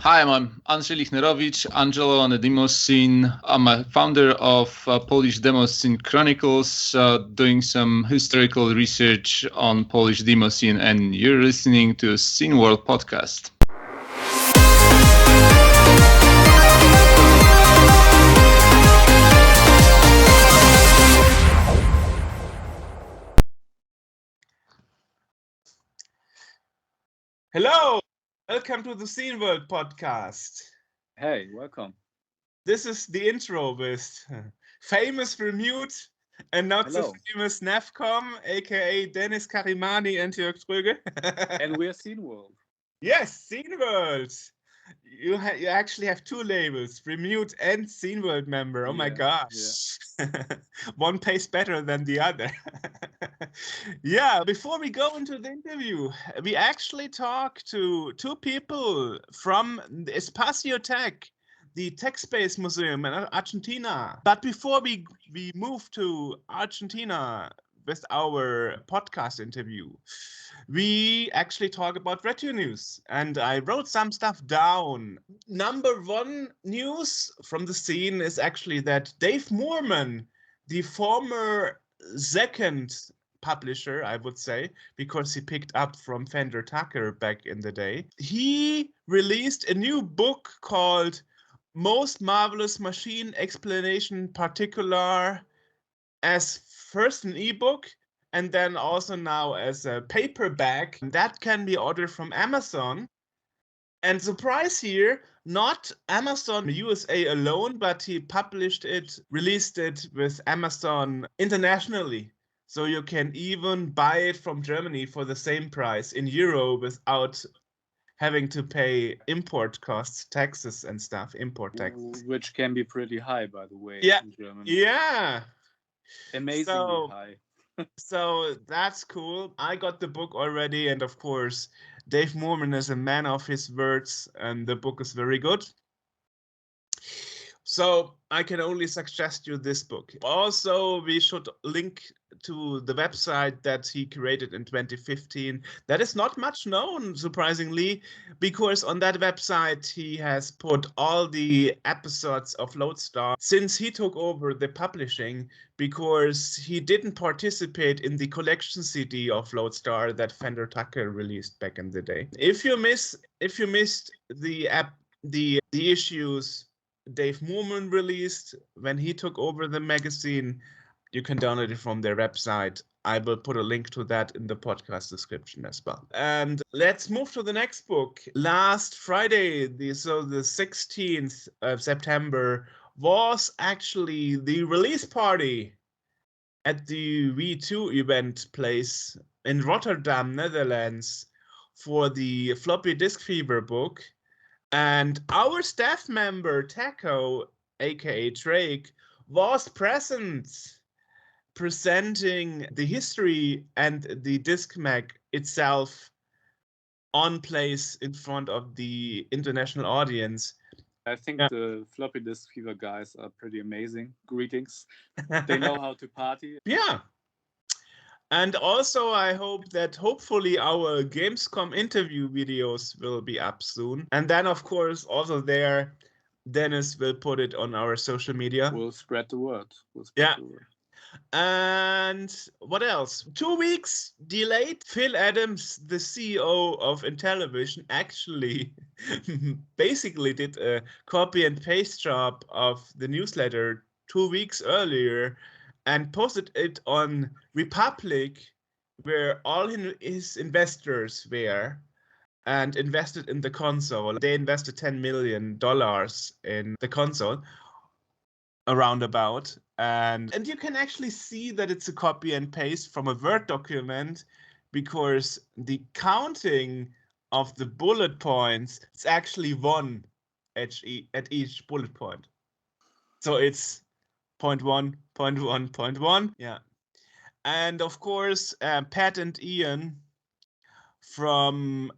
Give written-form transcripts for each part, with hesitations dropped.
Hi, I'm Andrzej Lichnerowicz, Angelo on the demo scene. I'm a founder of Polish Demo Scene Chronicles, doing some historical research on Polish demo scene, and you're listening to Scene World podcast. Hello, welcome to the Scene World podcast. Hey, welcome. This is the intro with famous Remute and not Hello. so famous Navcom, aka Dennis Karimani and Jörg Ströge. And we're Scene World. Yes, Scene World. You actually have two labels, Remute and Scene World member. Oh my gosh. One pays better than the other. Yeah, before we go into the interview, we actually talked to two people from the Espacio Tec, the Tech Space Museum in Argentina. But before we move to Argentina with our podcast interview, we actually talk about retro news, and I wrote some stuff down. Number one news from the scene is actually that Dave Moorman, the former second publisher, I would say, because he picked up from Fender Tucker back in the day, he released a new book called Most Marvelous Machine Explanation Particular, as first an ebook and then also now as a paperback. That can be ordered from Amazon. And surprise here, not Amazon USA alone, but he published it, released it with Amazon internationally. So you can even buy it from Germany for the same price in euro without having to pay import costs, taxes and stuff, import taxes. Which can be pretty high, by the way, in Germany. Yeah. Amazingly high. So that's cool. I got the book already, and of course, Dave Moorman is a man of his words, and the book is very good. So I can only suggest you this book. Also, we should link to the website that he created in 2015. That is not much known, surprisingly, because on that website he has put all the episodes of Lodestar since he took over the publishing, because he didn't participate in the collection CD of Lodestar that Fender Tucker released back in the day. If you missed the issues Dave Moorman released when he took over the magazine, you can download it from their website. I will put a link to that in the podcast description as well. And let's move to the next book. Last Friday, the 16th of September, was actually the release party at the V2 event place in Rotterdam, Netherlands, for the Floppy Disk Fever book. And our staff member, Taco, aka Drake, was present, presenting the history and the disc mag itself on place in front of the international audience. I think the Floppy Disk Fever guys are pretty amazing. Greetings. They know how to party. Yeah. And also, I hope that hopefully our Gamescom interview videos will be up soon. And then, of course, also there, Dennis will put it on our social media. We'll spread the word. And what else? 2 weeks delayed. Phil Adams, the CEO of Intellivision, actually basically did a copy and paste job of the newsletter 2 weeks earlier and posted it on Republic, where all his investors were, and invested in the console. They invested $10 million in the console, around about. And you can actually see that it's a copy and paste from a Word document, because the counting of the bullet points, it's actually one at each bullet point. So it's 0.1, 0.1, 0.1. Yeah. And of course, Pat and Ian from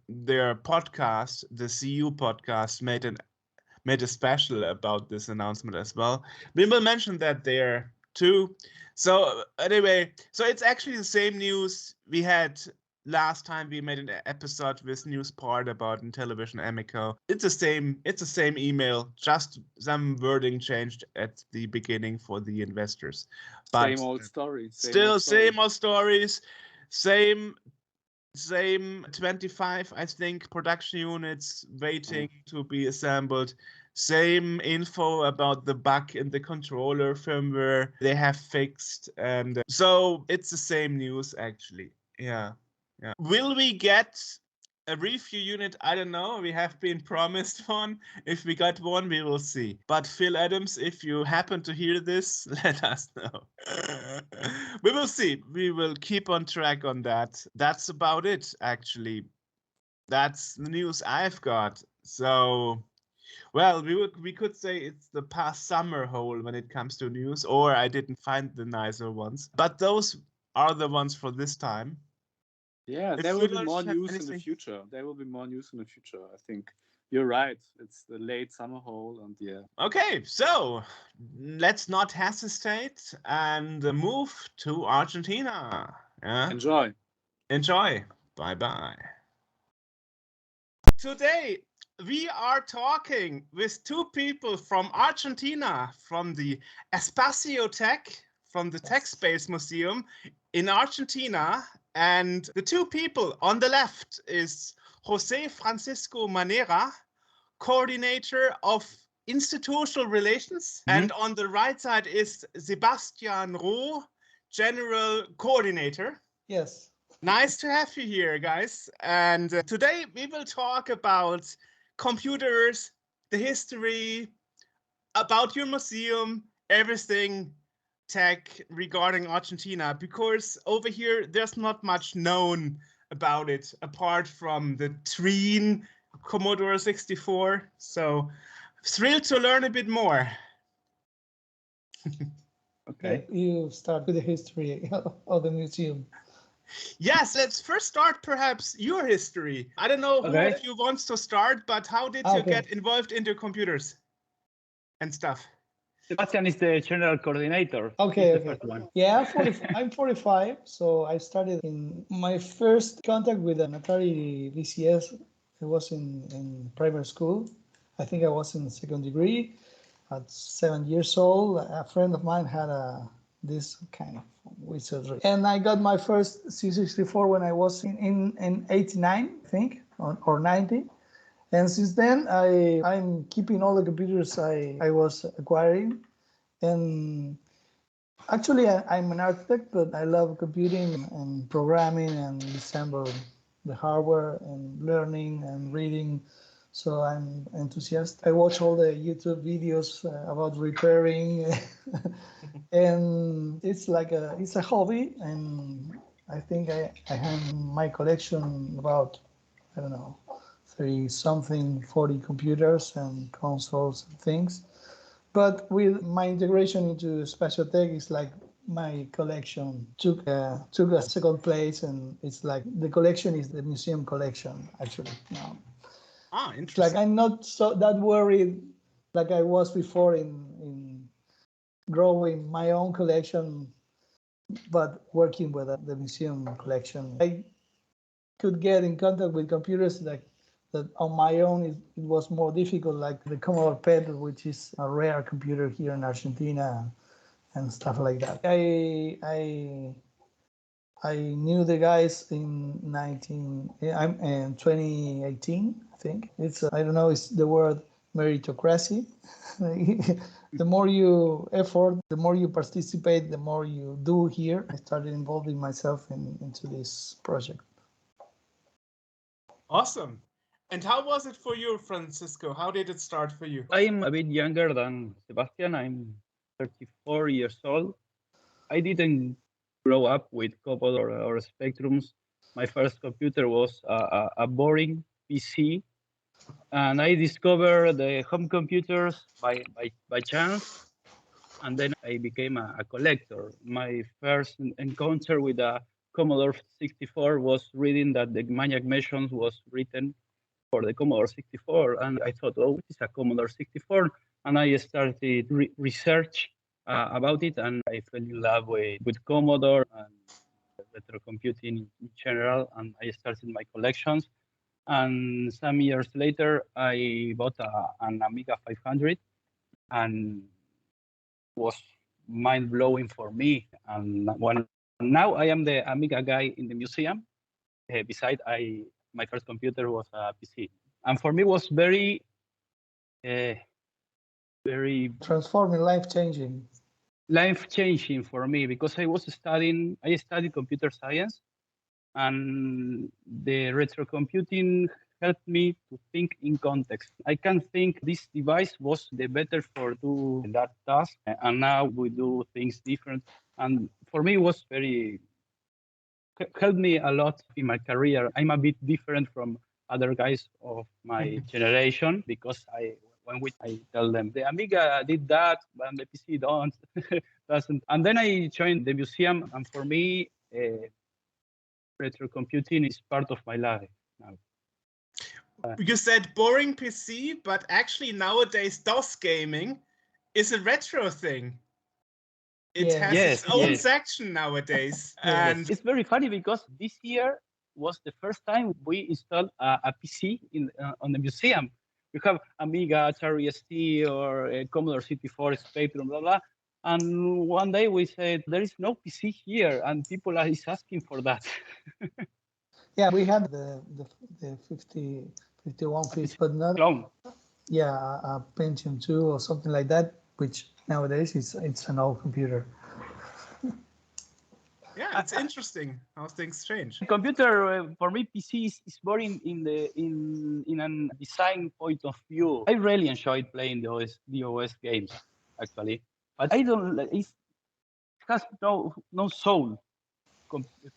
their podcast, the CU podcast, made a special about this announcement as well. We will mention that there too. So anyway, so it's actually the same news we had last time we made an episode with news part about Intellivision Amico. It's the same email, just some wording changed at the beginning for the investors. But same old story. Same old stories, same 25, I think, production units waiting to be assembled. Same info about the bug in the controller firmware they have fixed. And so it's the same news, actually. Yeah. Will we get a review unit? I don't know. We have been promised one. If we got one, we will see. But Phil Adams, if you happen to hear this, let us know. We will see. We will keep on track on that. That's about it, actually. That's the news I've got. So, well, we could say it's the past summer hole when it comes to news, or I didn't find the nicer ones. But those are the ones for this time. Yeah, there will be more news in the future. There will be more news in the future, I think. You're right. It's the late summer hole, and yeah. Okay, so let's not hesitate and move to Argentina. Yeah? Enjoy. Bye-bye. Today, we are talking with two people from Argentina, from the Espacio Tec, from the Tech Space Museum in Argentina. And the two people on the left is Jose Francisco Manera, coordinator of institutional relations. And on the right side is Sebastián Roh, general coordinator. Yes. Nice to have you here, guys. And today we will talk about computers, the history, about your museum, everything tech regarding Argentina, because over here there's not much known about it apart from the Trine Commodore 64. So thrilled to learn a bit more. Okay. You start with the history of the museum. Yes, let's first start perhaps your history. I don't know who of you wants to start, but how did you get involved into computers and stuff? Sebastian is the general coordinator. Okay. First one. Yeah, I'm 45, so I started in my first contact with an Atari VCS. It was in primary school. I think I was in second degree. At 7 years old, a friend of mine had this kind of wizardry. And I got my first C64 when I was in 89, I think, or 90. And since then, I'm keeping all the computers I was acquiring. And actually, I'm an architect, but I love computing and programming and assemble the hardware and learning and reading. So I'm enthusiastic. I watch all the YouTube videos about repairing, and it's a hobby. And I think I have my collection about, I don't know, 40 computers and consoles and things. But with my integration into Espacio Tec, it's like my collection took a second place, and it's like the collection is the museum collection actually now. Interesting. It's like I'm not that worried like I was before in growing my own collection, but working with the museum collection. I could get in contact with computers that on my own it was more difficult, like the Commodore PET, which is a rare computer here in Argentina and stuff like that. I knew the guys in 2018, I think. It's I don't know, it's the word meritocracy. The more you effort, the more you participate, the more you do here. I started involving myself into this project. Awesome. And how was it for you, Francisco? How did it start for you? I'm a bit younger than Sebastian. I'm 34 years old. I didn't grow up with Commodore or Spectrums. My first computer was a boring PC, and I discovered the home computers by chance, and then I became a collector. My first encounter with a Commodore 64 was reading that the Maniac Missions was written for the Commodore 64, and I thought, oh, it's a Commodore 64, and I started research about it, and I fell in love with Commodore, and retro computing in general, and I started my collections. And some years later, I bought an Amiga 500, and was mind-blowing for me. And now I am the Amiga guy in the museum. Besides, my first computer was a PC, and for me it was very transforming, life-changing for me, because I studied computer science, and the retro computing helped me to think in context. I can think this device was the better for do that task, and now we do things different. And for me, it was helped me a lot in my career. I'm a bit different from other guys of my generation, because I tell them the Amiga did that, but the PC doesn't. And then I joined the museum, and for me, retro computing is part of my life now. You said boring PC, but actually nowadays DOS gaming is a retro thing. It has its own section nowadays. And it's very funny, because this year was the first time we installed a PC on the museum. You have Amiga, Atari ST, or Commodore 64 Spectrum, blah, blah. And one day we said, there is no PC here, and people are asking for that. Yeah, we had the 5150, but not clone. Yeah, a Pentium 2 or something like that, which nowadays it's an old computer. Yeah, it's interesting how things change. Computer, for me, PC is more in a design point of view. I really enjoyed playing the OS games, actually, but I don't. It has no soul.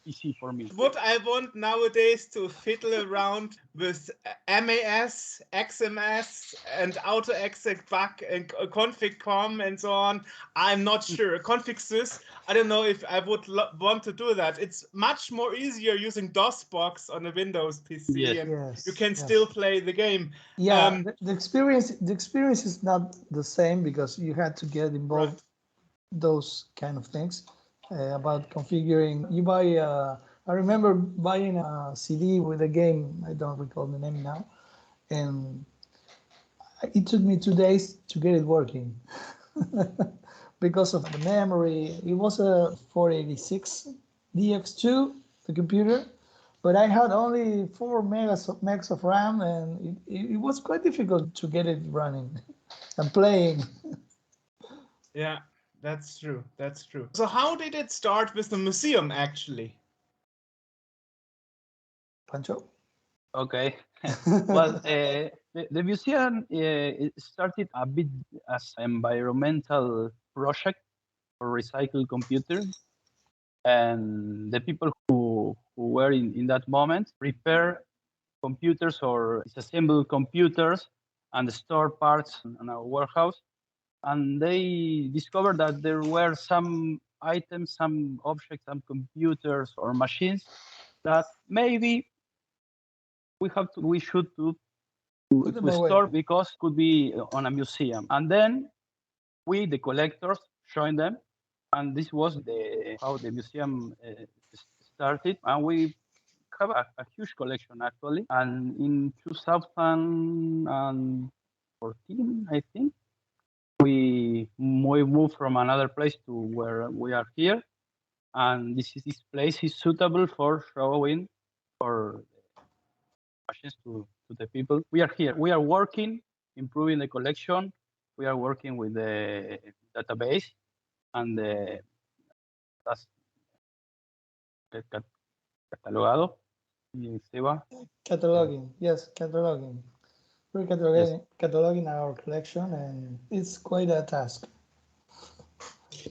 PC for me. What I want nowadays to fiddle around with MAS, XMS, and AutoExec and config.com and so on, I'm not sure. Config.sys, I don't know if I would want to do that. It's much more easier using DOSBox on a Windows PC, and you can still play the game. Yeah, the experience is not the same, because you had to get involved those kind of things. About configuring, you buy. I remember buying a CD with a game. I don't recall the name now, and it took me 2 days to get it working because of the memory. It was a 486 DX2, the computer, but I had only 4 megs of RAM, and it was quite difficult to get it running and playing. Yeah. That's true. That's true. So how did it start with the museum, actually? Pancho? Okay. Well, the museum started a bit as an environmental project for recycled computers. And the people who were in that moment repair computers or disassemble computers and store parts in our warehouse. And they discovered that there were some items, some objects, some computers or machines that maybe we should store, because it could be on a museum. And then we, the collectors, joined them, and this was how the museum started. And we have a huge collection, actually. And in 2014, I think, we moved from another place to where we are here, and this place is suitable for showing for machines to the people. We are here. We are working, improving the collection. We are working with the database and that's catalogado. Seba? Cataloging, yes, cataloging. We're cataloging our collection, and it's quite a task.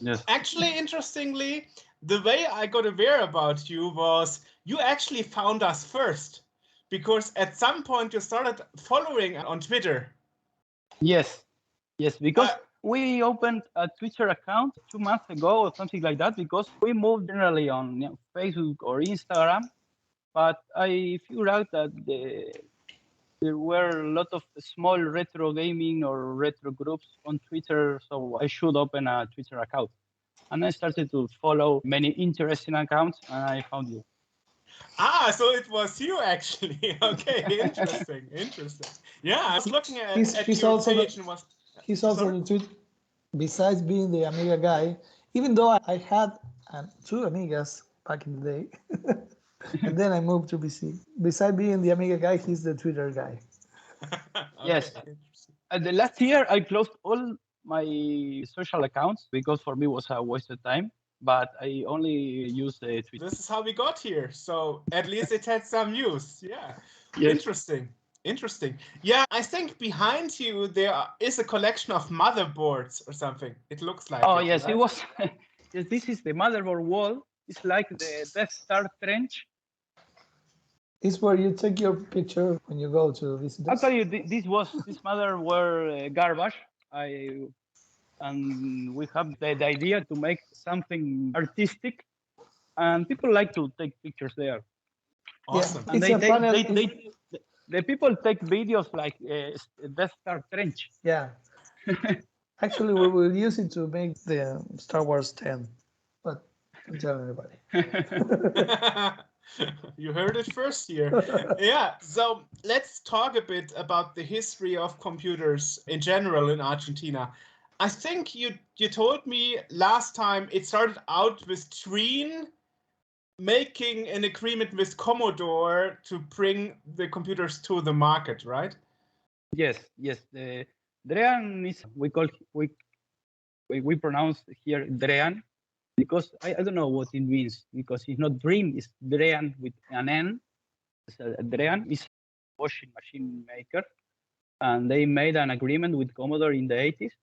Yes. Actually, interestingly, the way I got aware about you was you actually found us first, because at some point you started following on Twitter. Yes, because we opened a Twitter account 2 months ago or something like that, because we moved generally on Facebook or Instagram, but I figured out that there were a lot of small retro gaming or retro groups on Twitter, so I should open a Twitter account. And I started to follow many interesting accounts, and I found you. Ah, so it was you actually. Okay, interesting, interesting. Yeah, I was looking at your page and was. He's also the two. Besides being the Amiga guy, even though I had two Amigas back in the day, and then I moved to PC. Besides being the Amiga guy, he's the Twitter guy. Okay, yes. The last year, I closed all my social accounts because for me it was a waste of time. But I only use Twitter. This is how we got here. So at least it had some news. Yeah. Yes. Interesting. Interesting. Yeah, I think behind you there is a collection of motherboards or something. It looks like. Oh yes, right? It was. Yes, this is the Motherboard Wall. It's like the Death Star trench. It's where you take your picture when you go to visit. Actually, this mother were garbage. And we have the idea to make something artistic, and people like to take pictures there. Awesome. Yeah, and the people take videos like Death Star trench. Yeah. Actually, we will use it to make the Star Wars 10, but don't tell anybody. You heard it first here. Yeah, so let's talk a bit about the history of computers in general in Argentina. I think you told me last time it started out with Treen making an agreement with Commodore to bring the computers to the market, right? Yes. The Drean is we pronounce here Drean because I don't know what it means because it's not dream, it's Drean with an N. So Drean is a washing machine maker, and they made an agreement with Commodore in the 80s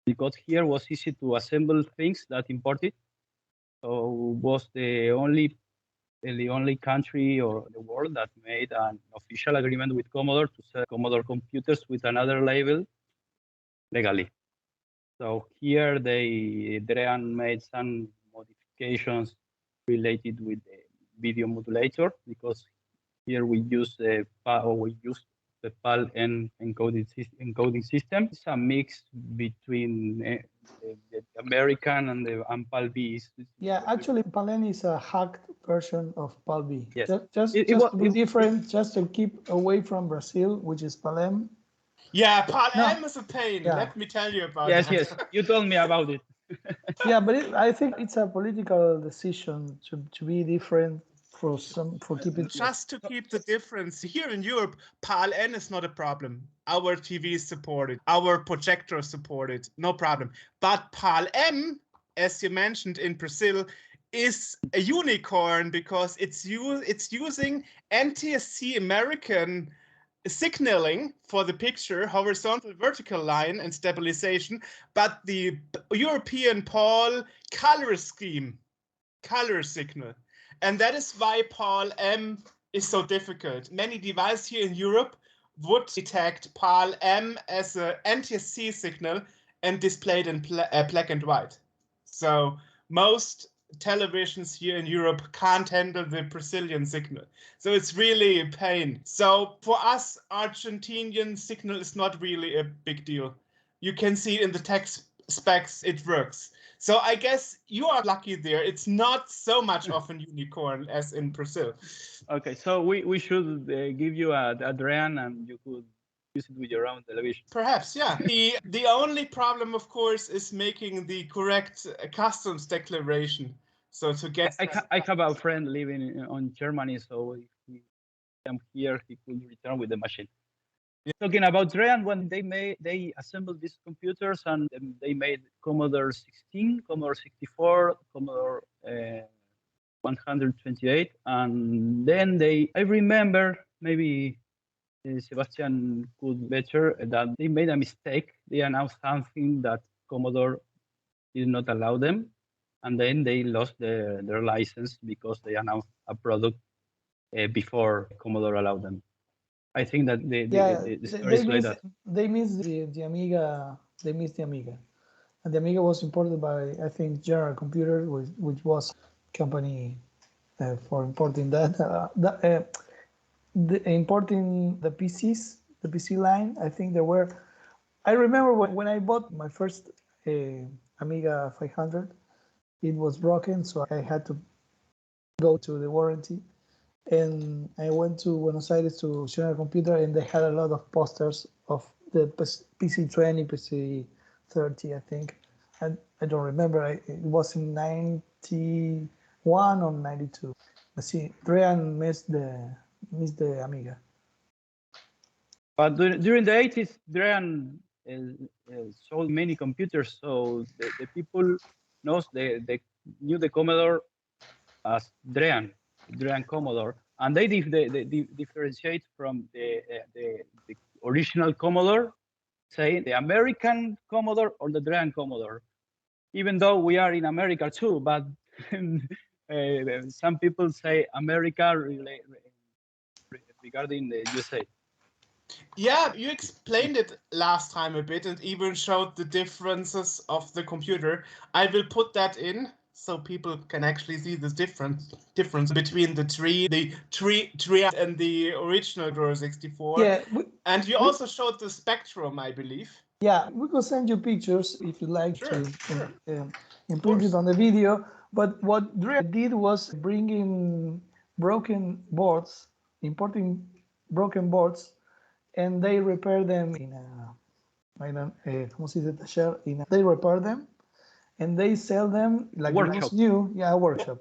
because here was easy to assemble things that imported. So was the only country or the world that made an official agreement with Commodore to sell Commodore computers with another label legally. So here Drean made some modifications related with the video modulator because here we use the PAL-N encoding system. It's a mix between the American and the PAL-B. Yeah, actually, PAL-N is a hacked version of PAL-B. Yes. Just to be different, just to keep away from Brazil, which is PAL-M. Yeah, PAL-M is a pain. Yeah. Let me tell you about that. Yes, you told me about it. Yeah, but I think it's a political decision to be different for keeping. Just to keep the difference. Here in Europe, PAL-N is not a problem. Our TV is supported. Our projector is supported. No problem. But PAL-M, as you mentioned in Brazil, is a unicorn because it's using NTSC American signaling for the picture, horizontal vertical line and stabilization, but the European PAL color scheme, color signal. And that is why PAL-M is so difficult. Many devices here in Europe would detect PAL-M as an NTSC signal and displayed in black and white. So most televisions here in Europe can't handle the Brazilian signal. So it's really a pain. So for us, Argentinian signal is not really a big deal. You can see in the text specs, it works. So I guess you are lucky there. It's not so much of a unicorn as in Brazil. Okay, so we should give you a Drean and you could use it with your own television. Perhaps, yeah. The only problem, of course, is making the correct customs declaration. So to get... I have a friend living in Germany, so if he come here, he could return with the machine. Yeah. Talking about Drean, when they assembled these computers and they made Commodore 16, Commodore 64, Commodore 128, and then I remember maybe Sebastian could better that they made a mistake. They announced something that Commodore did not allow them, and then they lost their license because they announced a product before Commodore allowed them. I think that the story is like that. They missed the Amiga. They missed the Amiga, and the Amiga was imported by, I think, General Computer, which was company for importing that. Importing the PCs, the PC line. I think there were. I remember when I bought my first Amiga 500. it was broken, so I had to go to the warranty. And I went to Buenos Aires to General Computer, and they had a lot of posters of the PC20, PC30, I think. I don't remember. It was in 91 or 92. Let's see, Drean missed the Amiga. But during the 80s, Drean sold many computers, so the people they knew the Commodore as Drean Commodore, and they differentiate from the original Commodore, say the American Commodore or the Drean Commodore. Even though we are in America too, but some people say America regarding the USA. Yeah, you explained it last time a bit and even showed the differences of the computer. I will put that in so people can actually see the difference between the tree and the original Grower 64. Yeah, and you also showed the Spectrum, I believe. Yeah, we can send you pictures if you like Sure, to imprint it on the video. But what Dre did was bringing broken boards, importing broken boards, and they repair them in a, ¿cómo se dice taller? They repair them, and they sell them like it was new. Yeah, a workshop.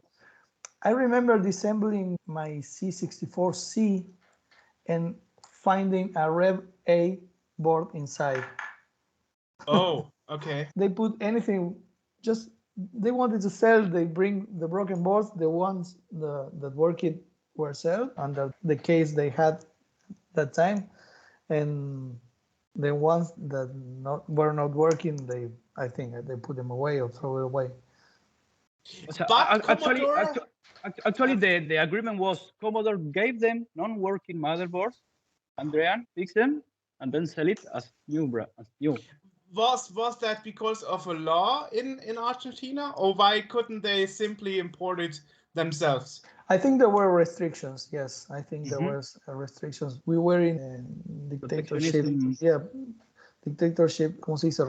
I remember disassembling my C64C and finding a Rev A board inside. Oh, okay. They put anything, just they wanted to sell. They bring the broken boards, the ones that worked were sold under the case they had that time, and the ones that were not working, I think they put them away or throw it away. So actually, the agreement was Commodore gave them non-working motherboards, Andrean fix them, and then sell it as new. Was that because of a law in Argentina, or why couldn't they simply import it themselves? I think there were restrictions. Yes, I think there was restrictions. We were in a dictatorship. Yeah, dictatorship. ¿Cómo se dice?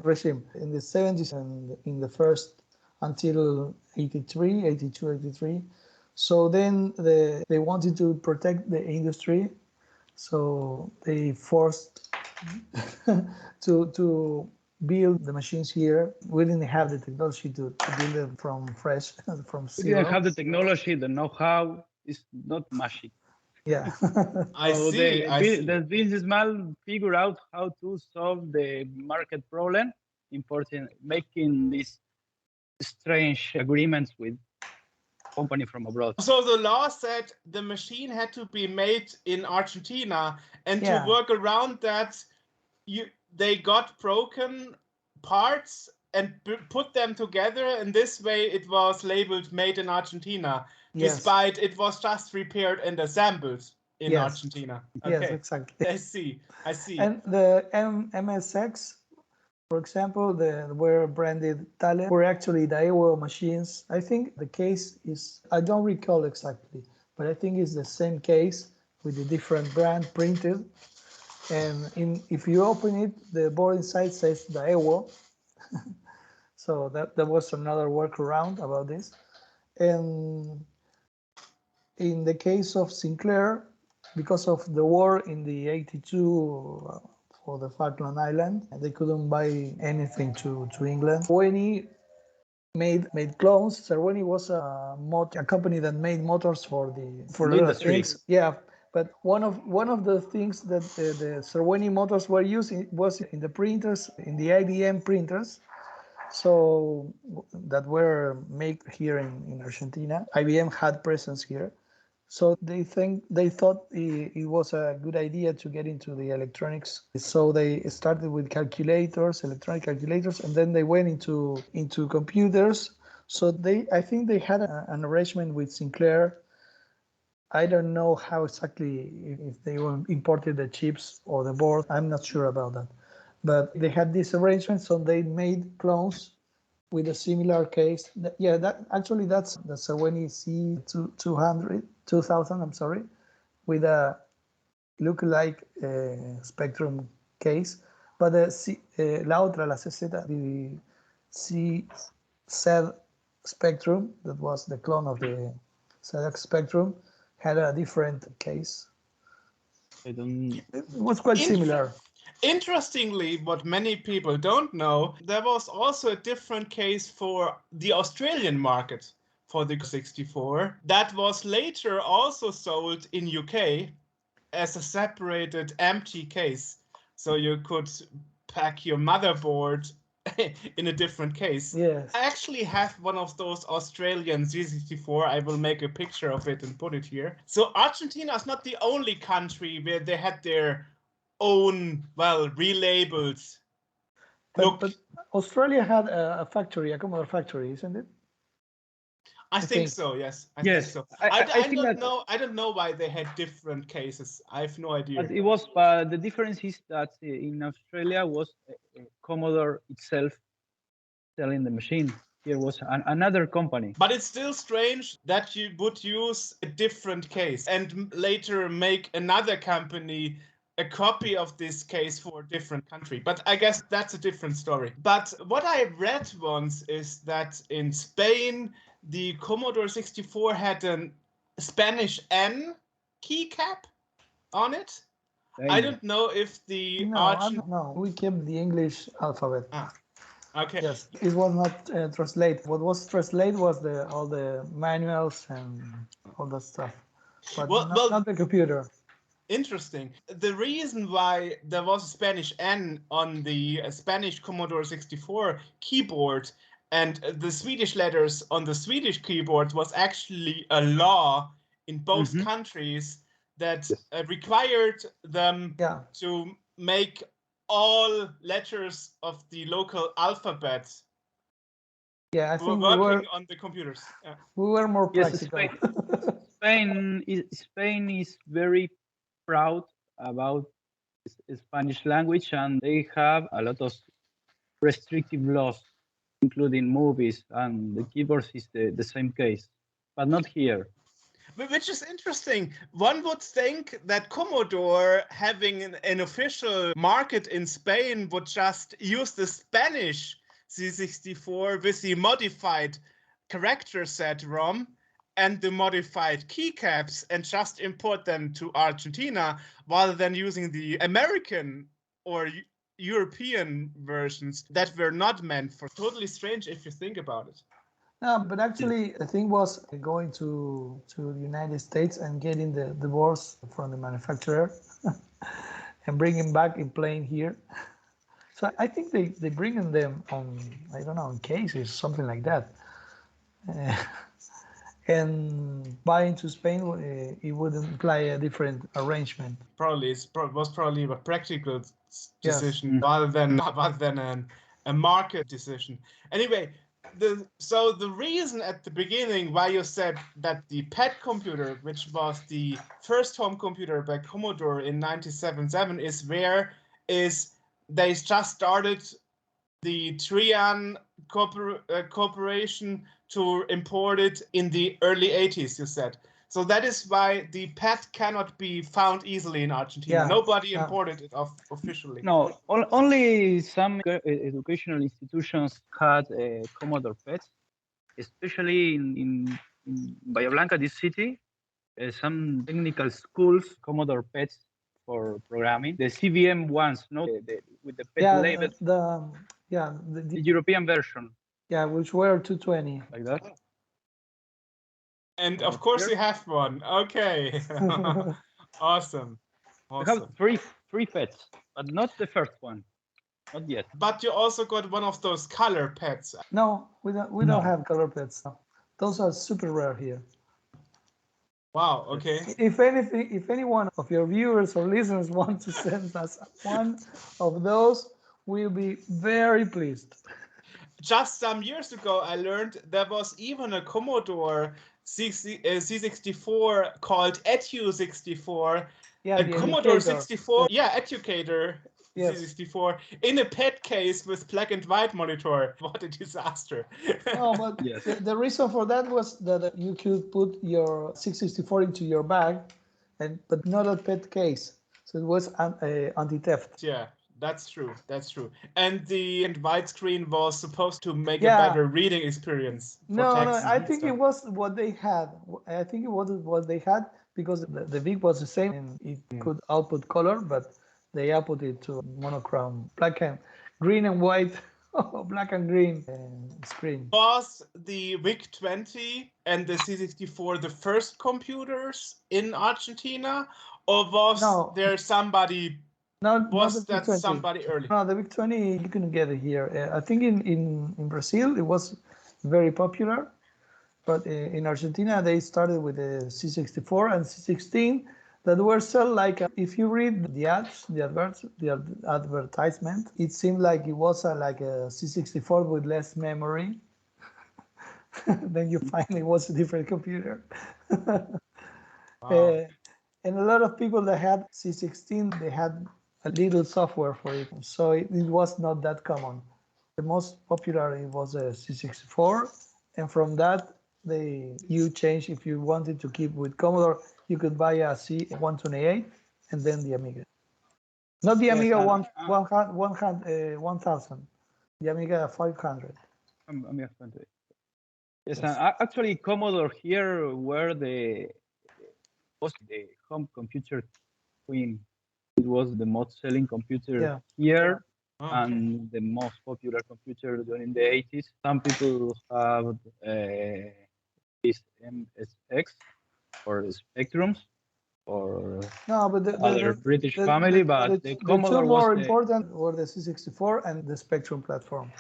Regime in the 70s and in the first until 83, 82, 83. So then they wanted to protect the industry, so they forced to build the machines here. We didn't have the technology to build them from fresh, from zero. We didn't have the technology, the know-how. It's not magic. Yeah. I see. The businessman figure out how to solve the market problem, making these strange agreements with company from abroad. So the law said the machine had to be made in Argentina, and to work around that, they got broken parts and put them together, and this way it was labeled made in Argentina, despite it was just repaired and assembled in Argentina. Okay. Yes, exactly. I see. And the MSX, for example, were branded Tale, were actually Daewoo machines. I think the case is, I don't recall exactly, but I think it's the same case with a different brand printed. And if you open it, the board inside says Daewoo. So that was another workaround about this. And in the case of Sinclair, because of the war in the 82 for the Falkland Island, they couldn't buy anything to England. Cerweny made clones. Cerweny was a company that made motors for the industry. Yeah. But one of the things that the Cerweny motors were using was in the printers, in the IBM printers, so that were made here in Argentina. IBM had presence here, so they thought it was a good idea to get into the electronics. So they started with electronic calculators, and then they went into computers. So I think they had an arrangement with Sinclair. I don't know how exactly if they imported the chips or the board. I'm not sure about that. But they had this arrangement, so they made clones with a similar case. That's the Cerweny C2000, I'm sorry, with a look-alike Spectrum case. But la CZ, the CZ Spectrum, that was the clone of the ZX Spectrum, had a different case. I don't. It was quite similar. Interestingly, what many people don't know, there was also a different case for the Australian market for the 64 that was later also sold in UK as a separated empty case. So you could pack your motherboard in a different case. Yes. I actually have one of those Australian C64. I will make a picture of it and put it here. So Argentina is not the only country where they had their own, well, relabeled. But Australia had a factory, a Commodore factory, isn't it? I think so. Yes. I Yes, think so. I I think don't that- know. I don't know why they had different cases. I have no idea. But it was, but the difference is that in Australia was Commodore itself selling the machine. Here was another company. But it's still strange that you would use a different case and later make another company a copy of this case for a different country. But I guess that's a different story. But what I read once is that in Spain, the Commodore 64 had a Spanish N keycap on it. I don't know if the No, we kept the English alphabet. Okay. Yes, it was not translated. What was translated was all the manuals and all that stuff, but not the computer. Interesting. The reason why there was a Spanish N on the Spanish Commodore 64 keyboard and the Swedish letters on the Swedish keyboard was actually a law in both countries that required them to make all letters of the local alphabet. Yeah, I think working on the computers. Yeah. We were more practical. Yes, Spain is very proud about Spanish language, and they have a lot of restrictive laws, including movies, and the keyboards is the same case, but not here. Which is interesting. One would think that Commodore, having an official market in Spain, would just use the Spanish C64 with the modified character set ROM and the modified keycaps and just import them to Argentina rather than using the American or European versions that were not meant for. Totally strange if you think about it. No, but actually the thing was going to the United States and getting the boards from the manufacturer and bringing back and playing here. So I think they bring them on, I don't know, in cases, something like that. And buying to Spain, it would imply a different arrangement. Probably was probably a practical decision rather than a market decision. Anyway, so the reason at the beginning why you said that the PET computer, which was the first home computer by Commodore in 1977, is they just started the Trian Corporation to import it in the early 80s, you said. So that is why the PET cannot be found easily in Argentina. Nobody imported it officially. No, only some educational institutions had Commodore PETs, especially in Bahía Blanca, this city. Some technical schools, Commodore PETs for programming. The CVM ones, with the PET label. The European version. Yeah, which were 220. Like that. And of course you have one. Okay. Awesome. We have three PETs, but not the first one. Not yet. But you also got one of those color PETs. No, we don't have color PETs. Those are super rare here. Wow, okay. If anyone of your viewers or listeners want to send us one of those, we'll be very pleased. Just some years ago, I learned there was even a Commodore C64 called Edu64. A Commodore 64, Educator C64 in a PET case with black and white monitor. What a disaster. No, but the reason for that was that you could put your C64 into your bag, but not a PET case. So it was anti-theft. Yeah, That's true. That's true. And the widescreen was supposed to make a Yeah. better reading experience for No, text I and think it stuff. was what they had. I think it was what they had because the VIC was the same and it could output color, but they output it to monochrome, green and white, black and green screen. Was the VIC-20 and the C64 the first computers in Argentina, or was No. there somebody? Was the that VIC-20. somebody early? No, the VIC-20 you couldn't get it here. I think in Brazil it was very popular, but in Argentina they started with the C64 and C16 that were sold like if you read the ads, the advertisement, it seemed like it was like a C64 with less memory. Then you find it was a different computer. Wow. And a lot of people that had C16, they had a little software for it, so it was not that common. The most popular it was a C64, and from that you change if you wanted to keep with Commodore, you could buy a C128 and then the Amiga. Not the Amiga 1000, the Amiga 500. Amiga 20. Yes, and actually Commodore here were the home computer queen. It was the most selling computer here. And the most popular computer during the 80s. Some people have this MSX or Spectrums or other British family, but the Commodore two was more important were the C64 and the Spectrum platform.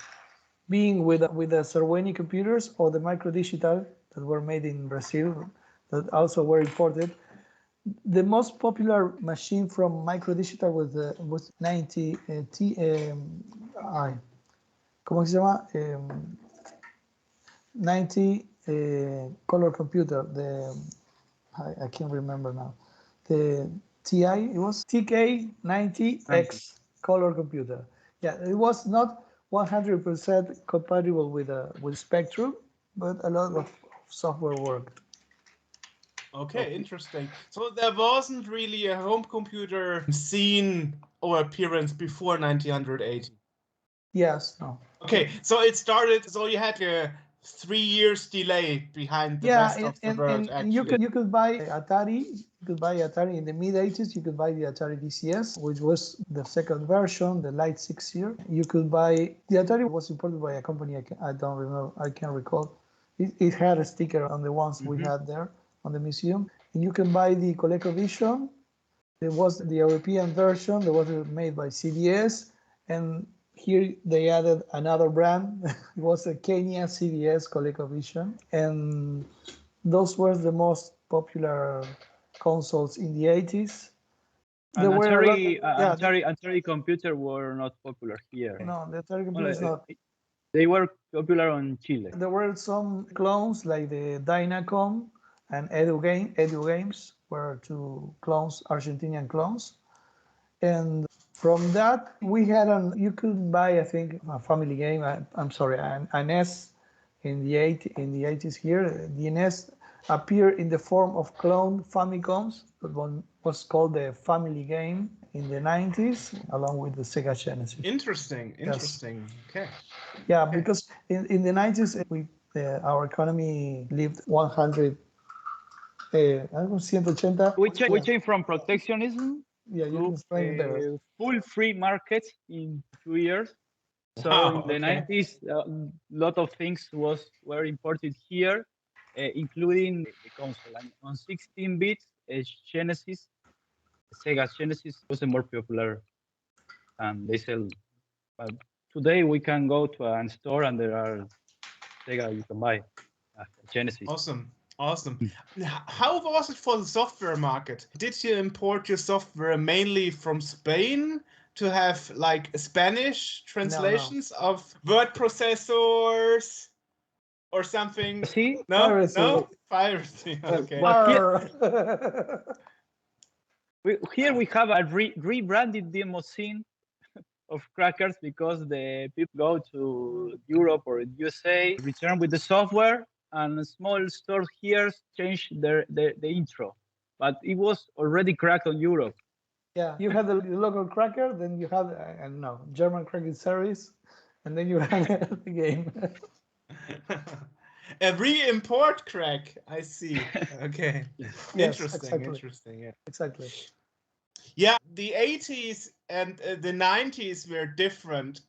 Being with the Cerweni computers or the microdigital that were made in Brazil, that also were imported. The most popular machine from microdigital was 90 ¿cómo se llama? 90 color computer. I can't remember now. The TI, it was TK90X color computer. Yeah, it was not 100% compatible with Spectrum, but a lot of software worked. Okay, interesting. So there wasn't really a home computer scene or appearance before 1980. Yes, no. Okay, so it started. So you had a 3 years delay behind the rest of the world. And you could buy Atari. You could buy Atari in the mid 80s. You could buy the Atari VCS, which was the second version, the Light 6 year. You could buy the Atari was imported by a company I don't remember. I can't recall. It had a sticker on the ones we had there on the museum. And you can buy the ColecoVision. There was the European version that was made by CBS, and here they added another brand. It was a Kenya CBS ColecoVision, and those were the most popular consoles in the 80s. And Atari computer were not popular here. No, the Atari computer is not. They were popular in Chile. There were some clones like the Dynacom and Edu Games were two clones, Argentinian clones. And from that, we had you could buy, I think, a family game. I'm sorry, an NES in the 80s here. The NES appeared in the form of clone Famicoms. That one was called the Family Game in the 90s, along with the Sega Genesis. Interesting. Yes. Okay. Yeah, because in the 90s, our economy lived 180. We came from protectionism to full free market in 2 years. So in the 90s, a lot of things were imported here, including the console. And on 16 bits, Genesis, Sega Genesis was the more popular, and they sell. Today we can go to a store and there are Sega you can buy Genesis. Awesome. How was it for the software market? Did you import your software mainly from Spain to have like Spanish translations of word processors or something? Piracy. Okay. Here we have a rebranded demo scene of crackers because the people go to Europe or USA, return with the software, and small stores here change the intro. But it was already cracked on Europe. Yeah, you had the local cracker, then you had, I don't know, German cracking series, and then you had the game. A re-import crack, I see. Okay. Yes, Interesting, exactly. interesting, yeah. Exactly. Yeah, the 80s and the 90s were different.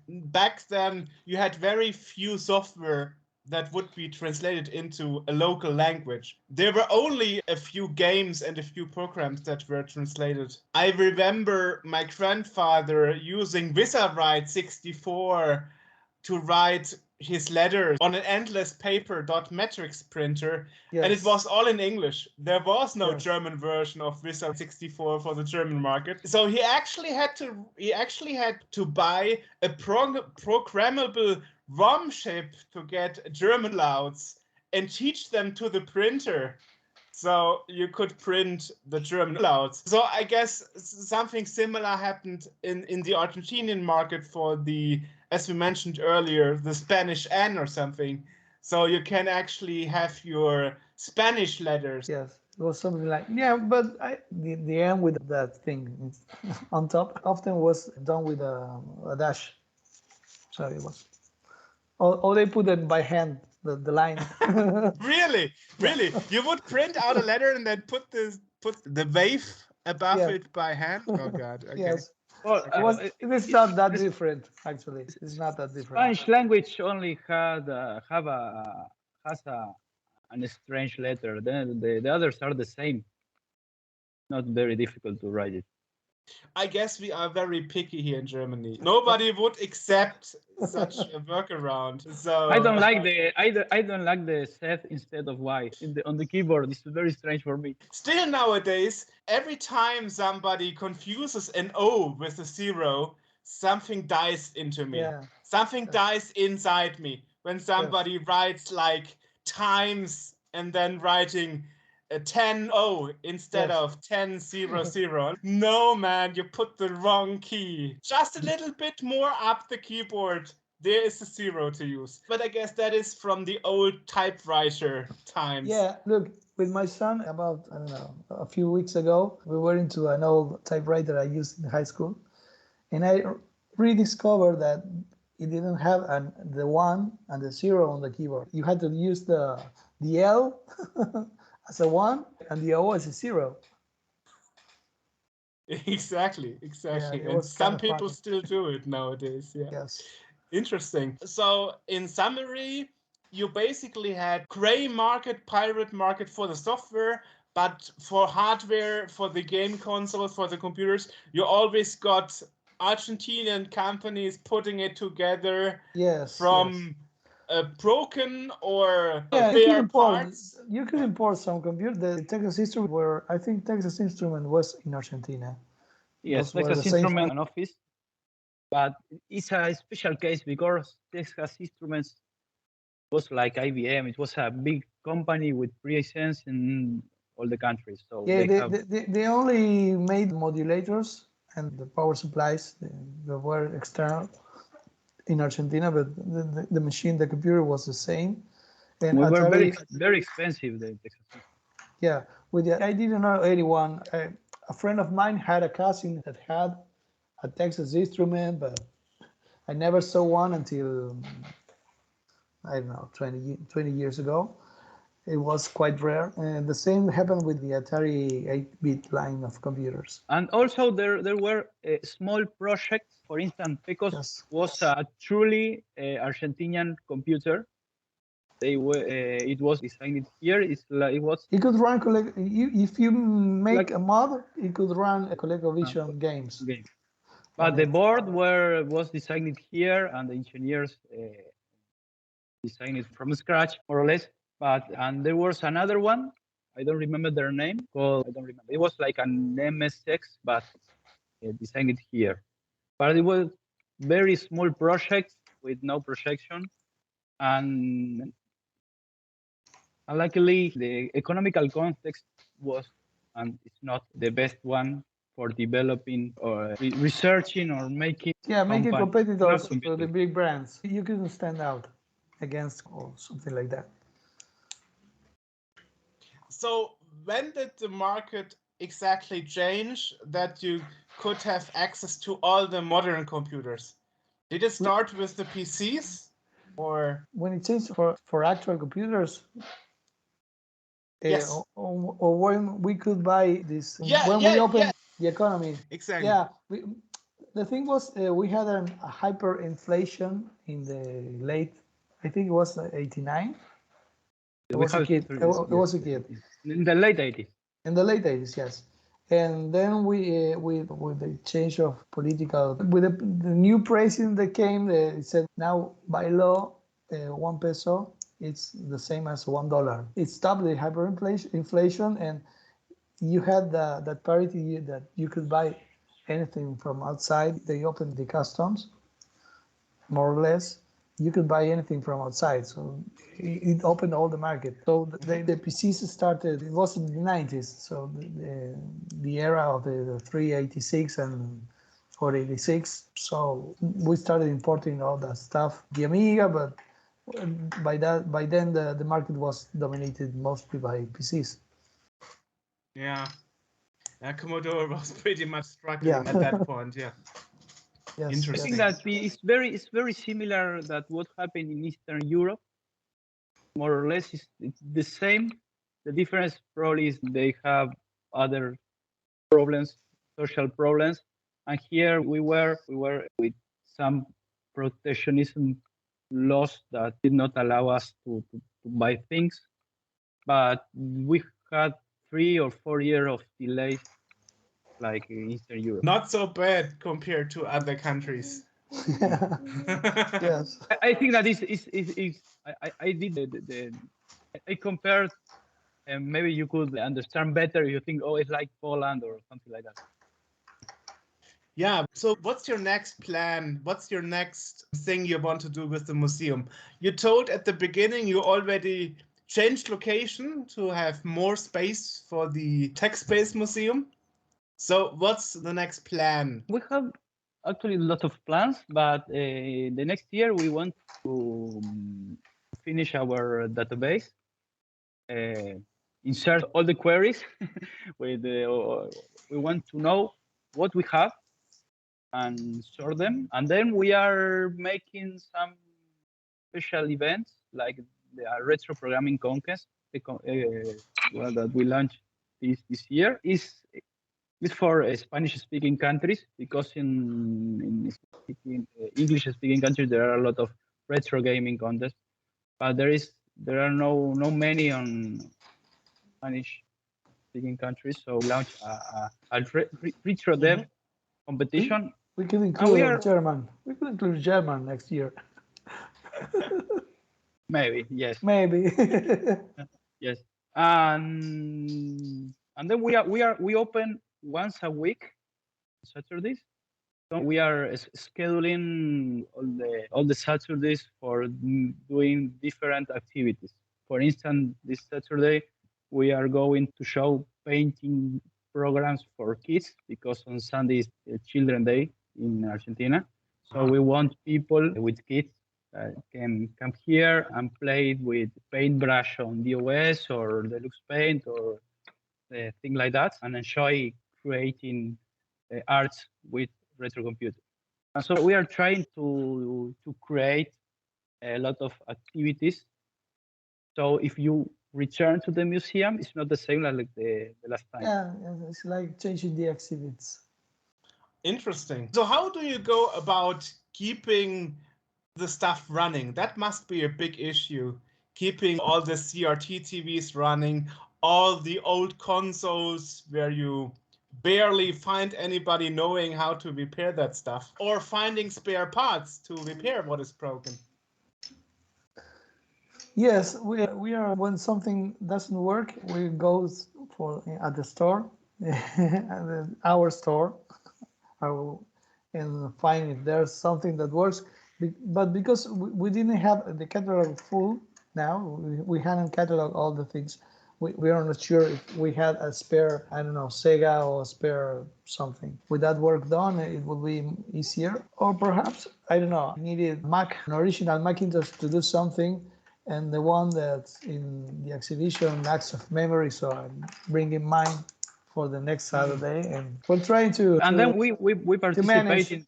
Back then, you had very few software that would be translated into a local language. There were only a few games and a few programs that were translated. I remember my grandfather using VisiWrite 64 to write his letters on an endless paper .matrix printer, Yes. and it was all in English. There was no Yes. German version of VisiWrite 64 for the German market. So he actually had to buy a programmable ROM chip to get German louds and teach them to the printer, so you could print the German louds. So I guess something similar happened in the Argentinian market for the, as we mentioned earlier, the Spanish N or something. So you can actually have your Spanish letters. Yes, it was something like, yeah, but the end with that thing on top often was done with a dash. So it was, or they put it by hand, the line. Really? You would print out a letter and then put the wave above it by hand? Oh God. Okay. Yes. Well, It's not that different, actually. It's not that different. Spanish language only has an strange letter. Then the others are the same. Not very difficult to write it. I guess we are very picky here in Germany. Nobody would accept such a workaround. So I don't like the Z instead of Y on the keyboard. It's very strange for me. Still nowadays, every time somebody confuses an O with a 0, something dies into me. Yeah. Something dies inside me when somebody writes like times and then writing 10-0 instead of 10-0-0. No, man, you put the wrong key. Just a little bit more up the keyboard. There is a 0 to use. But I guess that is from the old typewriter times. Yeah, look, with my son, about, I don't know, a few weeks ago, we were into an old typewriter I used in high school. And I rediscovered that it didn't have the 1 and the 0 on the keyboard. You had to use the L as a 1 and the O as a 0. Exactly. Yeah, and some people still do it nowadays. Yeah. Yes. Interesting. So in summary, you basically had gray market, pirate market for the software, but for hardware, for the game console, for the computers, you always got Argentinian companies putting it together. Yes. From broken or spare parts. You could import some computer. The Texas Instrument I think Texas Instrument was in Argentina. Yes, Texas Instrument and Office. But it's a special case because Texas Instruments was like IBM. It was a big company with presence in all the countries. So they only made modulators and the power supplies that were external in Argentina, but the machine, the computer was the same. And we were very expensive. The Texas Instruments. Yeah, I didn't know anyone. A friend of mine had a cousin that had a Texas Instrument, but I never saw one until, I don't know, 20 years ago. It was quite rare. And the same happened with the Atari 8-bit line of computers. And also there were small projects. For instance, Pecos was a truly Argentinian computer. It was designed here. It could run if you make a mod, it could run ColecoVision games. But the board was designed here, and the engineers designed it from scratch, more or less. And there was another one, I don't remember their name. It was like an MSX, but designed it here. But it was very small project with no projection, and luckily the economical context and it's not the best one for developing or researching or making competitors to the big brands. You couldn't stand out against or something like that. So when did the market exactly change that you could have access to all the modern computers? Did it start with the PCs, or when it changed for actual computers? Yes. Or when we could buy this, when we opened the economy. Exactly. Yeah, the thing was we had a hyperinflation in the late, I think it was 89. I was a kid. I was a kid. In the late 80s. In the late 80s, yes. And then we with the change of political, with the new president that came, it said now by law, 1 peso, it's the same as $1. It stopped the hyperinflation, and you had that parity that you could buy anything from outside. They opened the customs, more or less. You could buy anything from outside, so it opened all the market. So the PCs started. It was in the 90s, so the era of the 386 and 486. So we started importing all that stuff, the Amiga, but by then the market was dominated mostly by PCs. Yeah, Commodore was pretty much struggling at that point. Yeah. Yes, Interesting. I think that it's very similar that what happened in Eastern Europe. More or less, it's the same. The difference probably is they have other problems, social problems, and here we were with some protectionism laws that did not allow us to buy things, but we had 3 or 4 years of delay, like in Eastern Europe. Not so bad compared to other countries. Yes. I think that I did I compared, and maybe you could understand better. You think, oh, it's like Poland or something like that. Yeah. So what's your next plan? What's your next thing you want to do with the museum? You told at the beginning you already changed location to have more space for the Tech Space Museum. So what's the next plan? We have actually a lot of plans, but the next year we want to finish our database, insert all the queries. We want to know what we have and sort them, and then we are making some special events like the retro programming contest, that we launched this year. It's for Spanish-speaking countries, because in English-speaking countries there are a lot of retro gaming contests, but there are no many on Spanish-speaking countries. So we launched a retro dev competition. We can include German. We can include German next year. Maybe, yes. Maybe. Yes, and then we open once a week, Saturdays. So we are scheduling all the Saturdays for doing different activities. For instance, this Saturday we are going to show painting programs for kids, because on Sunday is Children's Day in Argentina. So we want people with kids can come here and play with paintbrush on DOS or Deluxe Paint or thing like that, and enjoy creating arts with retro computer. And so we are trying to create a lot of activities. So if you return to the museum, it's not the same like the last time. Yeah, it's like changing the exhibits. Interesting. So how do you go about keeping the stuff running? That must be a big issue. Keeping all the CRT TVs running, all the old consoles where you barely find anybody knowing how to repair that stuff, or finding spare parts to repair what is broken. Yes, we are. When something doesn't work, we go at the store, our store, and find if there's something that works. But because we didn't have the catalog full now, we hadn't cataloged all the things. We are not sure if we had a spare, I don't know, Sega or spare something. With that work done, it would be easier. Or perhaps, I don't know, I needed an original Macintosh to do something, and the one that's in the exhibition lacks of memory, so I'm bringing mine for the next Saturday, and we're trying to. And then we participate in.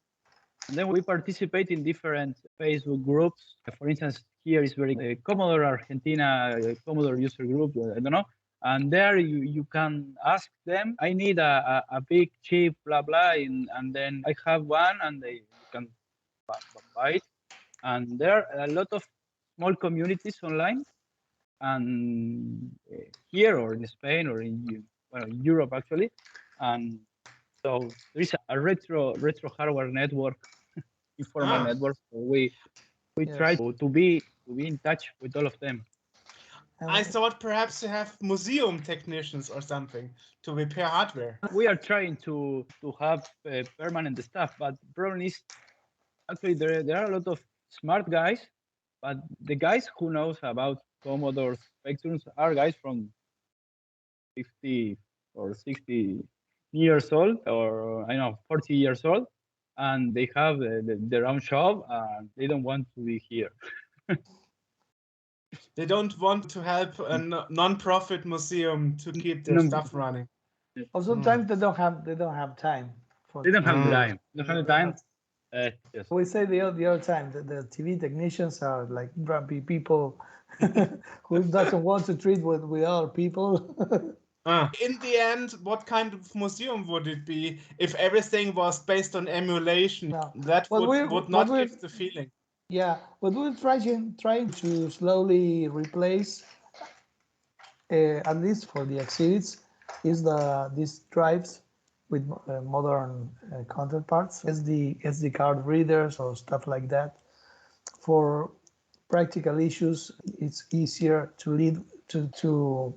And then we participate in different Facebook groups. For instance, here is very Commodore Argentina, Commodore user group. I don't know. And there you can ask them. I need a big chip, blah blah, and then I have one, and you can buy it. And there are a lot of small communities online, and here or in Spain or in Europe actually, and so there is a retro hardware network, informal network. So we try to be in touch with all of them. I thought perhaps to have museum technicians or something to repair hardware. We are trying to have permanent staff, but the problem is actually there are a lot of smart guys, but the guys who knows about Commodore Spectrums are guys from 50 or 60 years old, or I know 40 years old, and they have their own shop, and they don't want to be here. They don't want to help a non-profit museum to keep their stuff running. Or sometimes they don't have time. They don't have time. They don't have the time. Yes. We say the other time that the TV technicians are like grumpy people who doesn't want to treat with other people. In the end, what kind of museum would it be if everything was based on emulation? No. That would not give the feeling. Yeah, but we're trying to slowly replace, at least for the exhibits, is these drives with modern counterparts, SD card readers or stuff like that. For practical issues, it's easier to lead to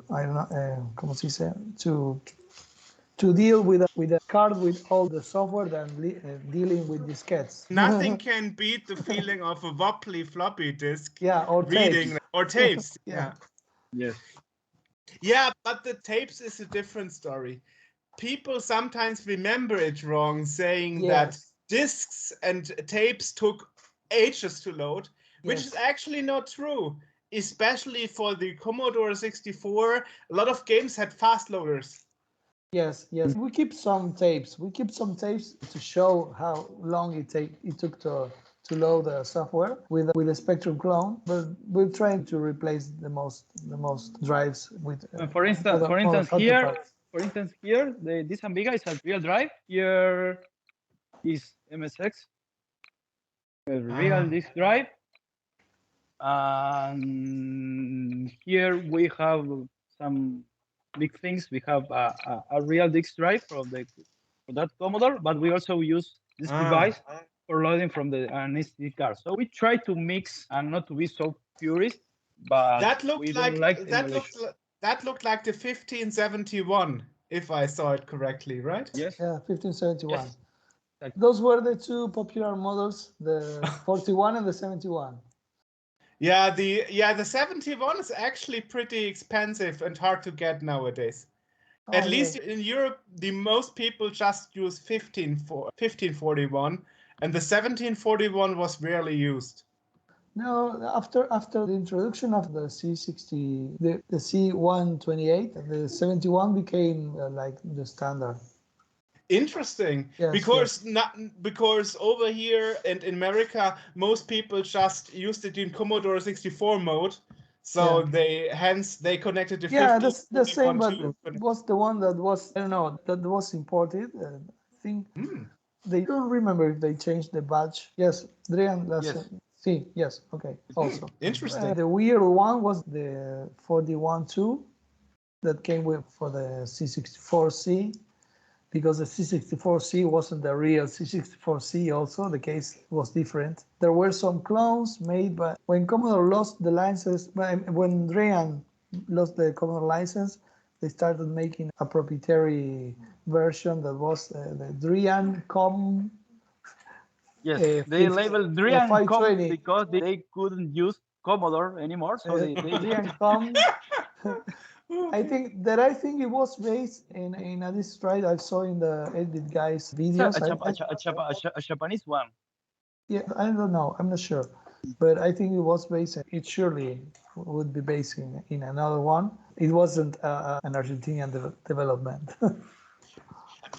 I don't know, ¿cómo se dice? To deal with a card with all the software than dealing with diskettes. Nothing can beat the feeling of a wobbly floppy disk. Yeah, or reading tapes. Or tapes. Yeah. Yes. Yeah, but the tapes is a different story. People sometimes remember it wrong, saying that discs and tapes took ages to load, which is actually not true. Especially for the Commodore 64, a lot of games had fast loaders. Yes. We keep some tapes. To show how long it took to load the software with a Spectrum clone. But we're trying to replace the most drives with. For instance, here, this Amiga is a real drive. Here is MSX, a real disk drive. And here we have some big things. We have a real disk drive for that Commodore, but we also use this device for loading from an SD card. So we try to mix and not to be so purist, but that looked like the 1571, if I saw it correctly, right? Yes. Yeah, 1571. Yes. Those were the two popular models, the 41 and the 71. Yeah, the 71 is actually pretty expensive and hard to get nowadays. At least in Europe, the most people just use 1541, and the 1741 was rarely used. No, after the introduction of the C60, the C128, the 71 became like the standard. Interesting. Yes, because over here and in America, most people just used it in Commodore 64 mode. So they connected to 50. Yeah, that's the same, but it was the one that was, I don't know, that was imported. I think they don't remember if they changed the badge. Yes, Adrian, yes, okay, also. Interesting. The weird one was the 41.2 that came for the C64C. Because the C64C wasn't the real C64C also, the case was different. There were some clones made, but when Commodore lost the license, when Drean lost the Commodore license, they started making a proprietary version that was the Drean Com. Yes, they labeled Drean Com because they couldn't use Commodore anymore, so they Drean Com. I think it was based in a disk drive I saw in the 8-bit guys videos. A Japanese one. Yeah, I don't know. I'm not sure, but I think it was based. It surely would be based in another one. It wasn't an Argentinian development.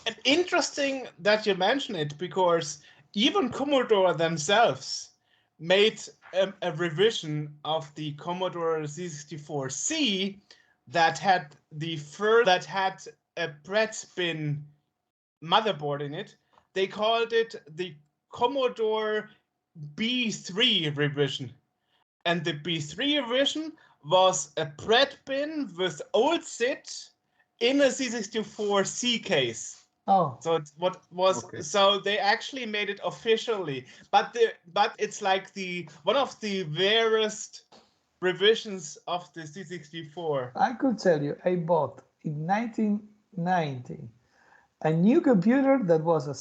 And interesting that you mention it, because even Commodore themselves made a revision of the Commodore C64C that had a bread bin motherboard in it. They called it the Commodore B3 revision. And the B3 revision was a bread bin with old SID in a C64C case. Oh. So so they actually made it officially, but it's like one of the rarest revisions of the C64. I could tell you, I bought in 1990 a new computer that was a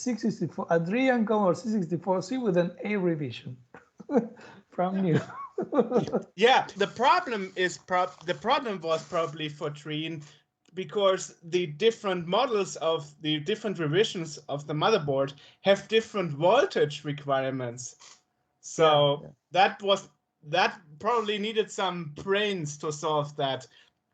Adrian Commodore C64C with an A revision from new. Yeah, the problem was probably for Trine, because the different models of the different revisions of the motherboard have different voltage requirements. So that probably needed some brains to solve that,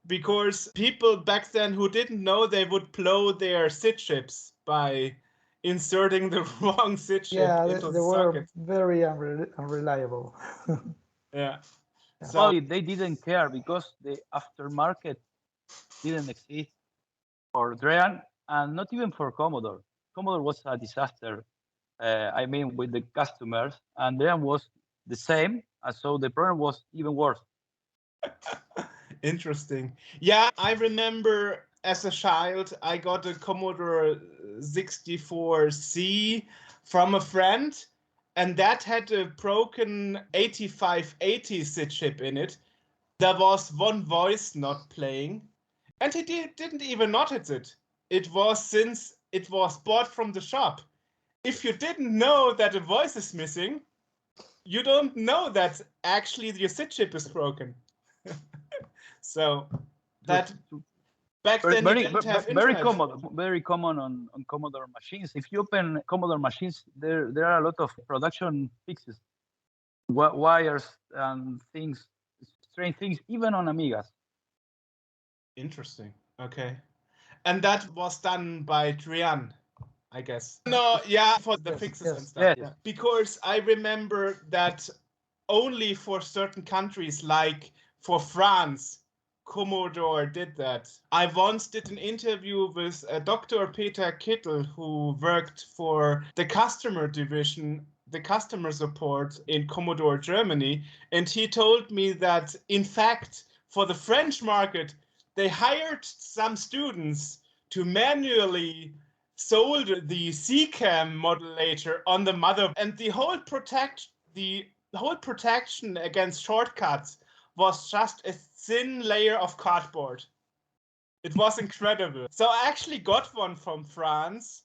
because people back then who didn't know, they would blow their SID chips by inserting the wrong SID chip into the socket. Were very unreliable. Yeah. So they didn't care because the aftermarket didn't exist for Drean, and not even for Commodore. Commodore was a disaster. I mean, with the customers, and Drean was the same, and so the problem was even worse. Interesting. Yeah, I remember as a child, I got a Commodore 64C from a friend, and that had a broken 8580 SID chip in it. There was one voice not playing, and he didn't even notice it. It was since it was bought from the shop. If you didn't know that a voice is missing, you don't know that actually your SID chip is broken. So that back then you didn't have internet. Very common on Commodore machines. If you open Commodore machines, there are a lot of production fixes, wires and things, strange things, even on Amigas. Interesting. Okay, and that was done by Drian, I guess. No, yeah, for the fixes and stuff. Yes. Because I remember that only for certain countries, like for France, Commodore did that. I once did an interview with Dr. Peter Kittel, who worked for the customer division, the customer support in Commodore Germany, and he told me that, in fact, for the French market, they hired some students to manually solder the CCAM modulator on the mother, and the whole protection against shortcuts was just a thin layer of cardboard. It was incredible. So I actually got one from France,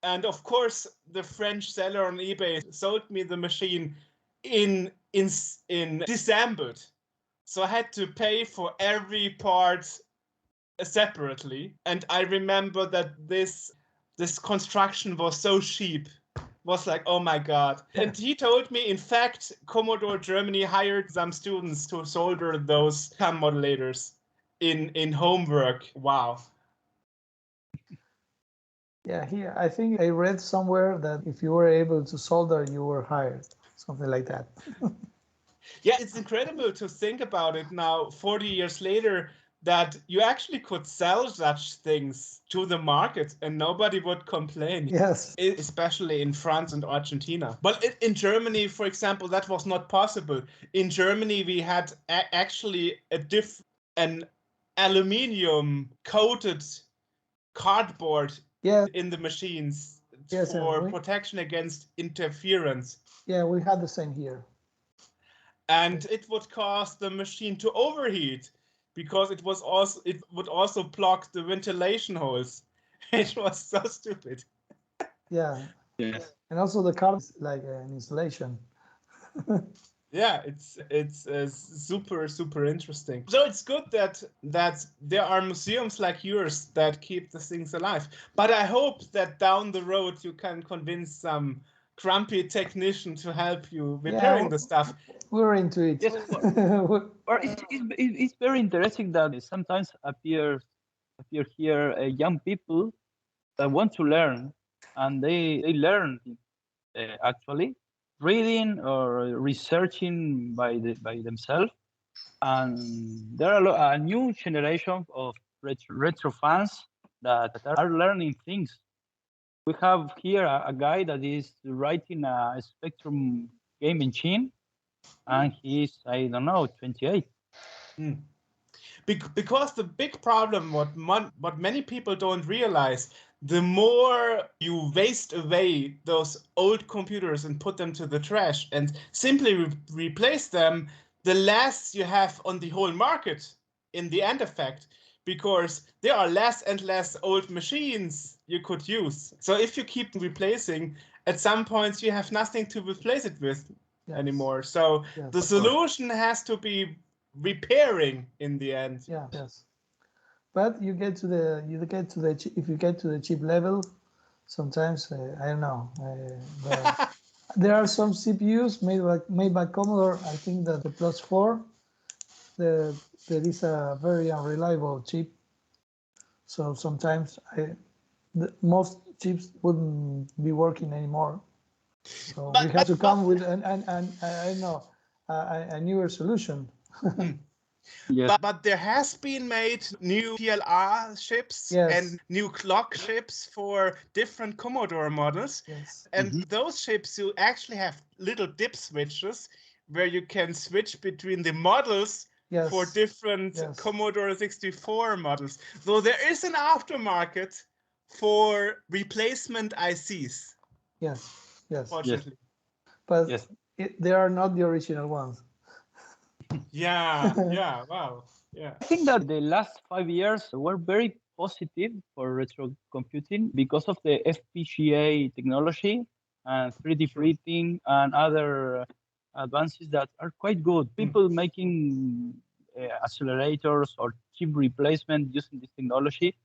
and of course the French seller on eBay sold me the machine in disassembled. So I had to pay for every part separately, and I remember that this construction was so cheap. Was like, oh my god. And he told me, in fact, Commodore Germany hired some students to solder those CAM modulators in homework. Wow. Yeah, here I think I read somewhere that if you were able to solder, you were hired, something like that. Yeah, it's incredible to think about it now, 40 years later, that you actually could sell such things to the market and nobody would complain. Yes. Especially in France and Argentina. But in Germany, for example, that was not possible. In Germany, we had actually an aluminium coated cardboard in the machines for protection against interference. Yeah, we had the same here. And it would cause the machine to overheat, because it would also block the ventilation holes. It was so stupid. Yeah. Yes. And also the card is like an installation. Yeah, it's super interesting. So it's good that there are museums like yours that keep the things alive. But I hope that down the road you can convince some grumpy technician to help you repairing the stuff. We're into it. Yes, it's very interesting that sometimes appear here young people that want to learn, and they learn actually reading or researching by themselves. And there are a new generation of retro fans that are learning things. We have here a guy that is writing a Spectrum game engine, and he's, I don't know, 28. Because the big problem, what many people don't realize, the more you waste away those old computers and put them to the trash and simply replace them, the less you have on the whole market in the end effect, because there are less and less old machines you could use. So if you keep replacing, at some points you have nothing to replace it with anymore. So the solution has to be repairing in the end. Yes. But you get to the if you get to the cheap level, sometimes I don't know. There are some CPUs made by Commodore. I think that the +4, there is a very unreliable chip. So sometimes most chips wouldn't be working anymore. So we have to come with I don't know, a newer solution. Yes. But there has been made new PLR chips and new clock chips for different Commodore models. Yes. And those chips, you actually have little dip switches where you can switch between the models for different Commodore 64 models. So there is an aftermarket for replacement ICs. Yes. Fortunately. But they are not the original ones. Wow. I think that the last 5 years were very positive for retro computing because of the FPGA technology and 3D printing and other advances that are quite good. People making accelerators or chip replacement using this technology.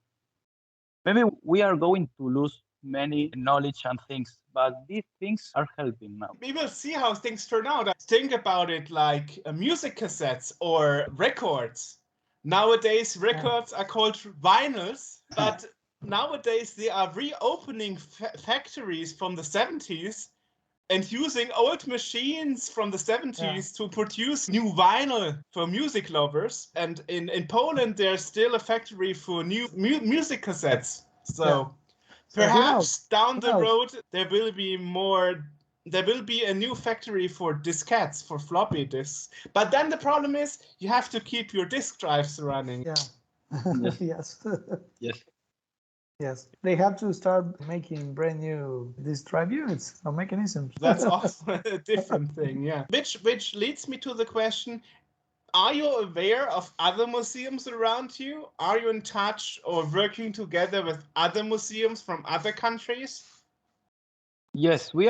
Maybe we are going to lose many knowledge and things, but these things are helping now. We will see how things turn out. Think about it like music cassettes or records. Nowadays, records are called vinyls, but nowadays they are reopening factories from the 70s and using old machines from the 70s to produce new vinyl for music lovers. And in Poland, there's still a factory for new music cassettes. So perhaps down the road, there will be a new factory for diskettes, for floppy disks. But then the problem is you have to keep your disk drives running. Yes, they have to start making brand new disk drive units or mechanisms. That's also a different thing, Which leads me to the question, are you aware of other museums around you? Are you in touch or working together with other museums from other countries? Yes, we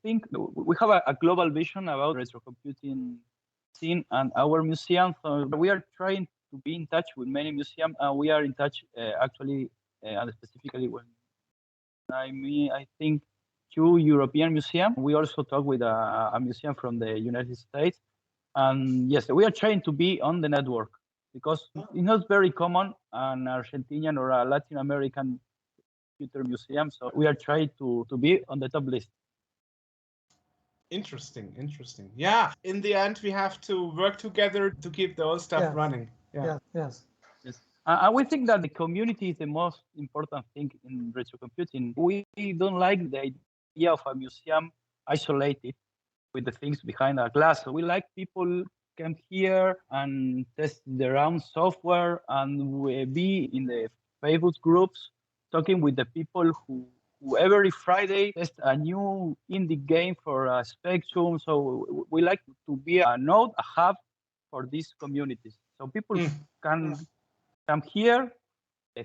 think we have a global vision about retro computing scene and our museum. So we are trying to be in touch with many museums, and we are in touch actually. And specifically when I think 2 European museums. We also talk with a museum from the United States. And yes, we are trying to be on the network because it's not very common an Argentinian or a Latin American computer museum. So we are trying to be on the top list. Interesting. Yeah, in the end, we have to work together to keep those stuff running. Yes. And we think that the community is the most important thing in retro computing. We don't like the idea of a museum isolated with the things behind a glass. So we like people come here and test their own software and be in the Facebook groups, talking with the people who every Friday test a new indie game for a Spectrum. So we like to be a node, a hub for these communities. So people can come here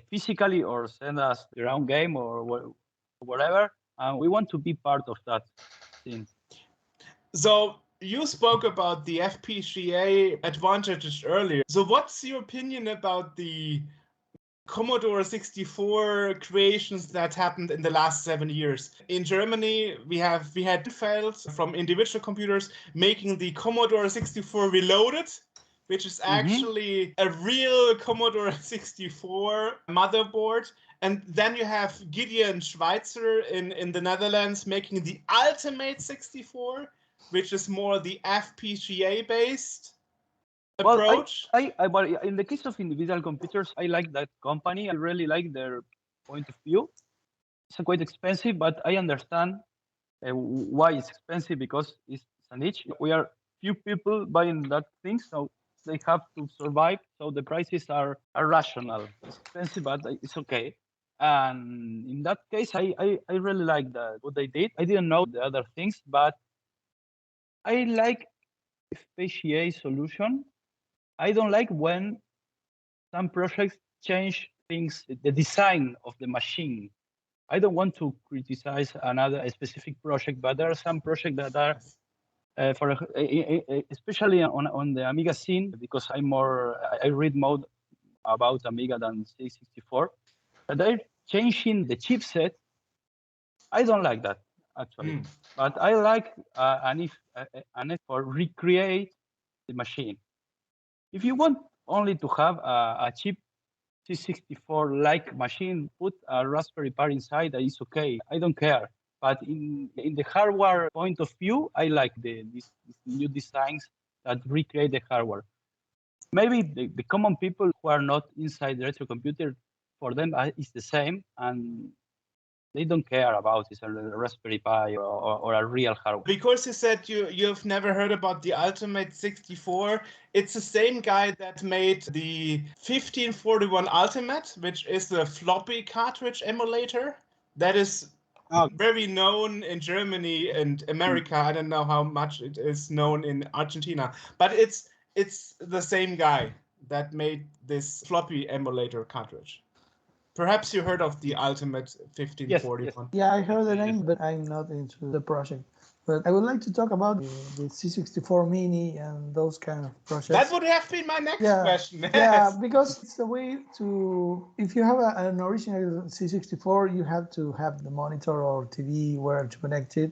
physically or send us their own game or whatever. And we want to be part of that scene. So you spoke about the FPGA advantages earlier. So what's your opinion about the Commodore 64 creations that happened in the last 7 years? In Germany, we had files from individual computers making the Commodore 64 Reloaded. which is actually a real Commodore 64 motherboard. And then you have Gideon Schweitzer in the Netherlands making the Ultimate 64, which is more the FPGA-based approach. Well, in the case of individual computers, I like that company. I really like their point of view. It's quite expensive, but I understand why it's expensive, because it's a niche. We are few people buying that thing, so they have to survive. So the prices are rational. It's expensive, but it's okay. And in that case, I really like what they did. I didn't know the other things, but I like FPGA solution. I don't like when some projects change things, the design of the machine. I don't want to criticize a specific project, but there are some projects that are, especially on the Amiga scene, because I read more about Amiga than C64. But they're changing the chipset. I don't like that, actually. But I like an if for recreate the machine. If you want only to have a cheap C64-like machine, put a Raspberry Pi inside, it's okay. I don't care. But in the hardware point of view, I like these new designs that recreate the hardware. Maybe the common people who are not inside the retro computer, for them it's the same, and they don't care about it's a Raspberry Pi or a real hardware. Because you said you've never heard about the Ultimate 64, it's the same guy that made the 1541 Ultimate, which is the floppy cartridge emulator. That is very known in Germany and America. I don't know how much it is known in Argentina, but it's the same guy that made this floppy emulator cartridge. Perhaps you heard of the Ultimate 1541. Yes. Yeah, I heard the name, but I'm not into the project. But I would like to talk about the C64 Mini and those kind of projects. That would have been my next question. Yeah, because it's a way to, if you have an original C64, you have to have the monitor or TV where to connect it,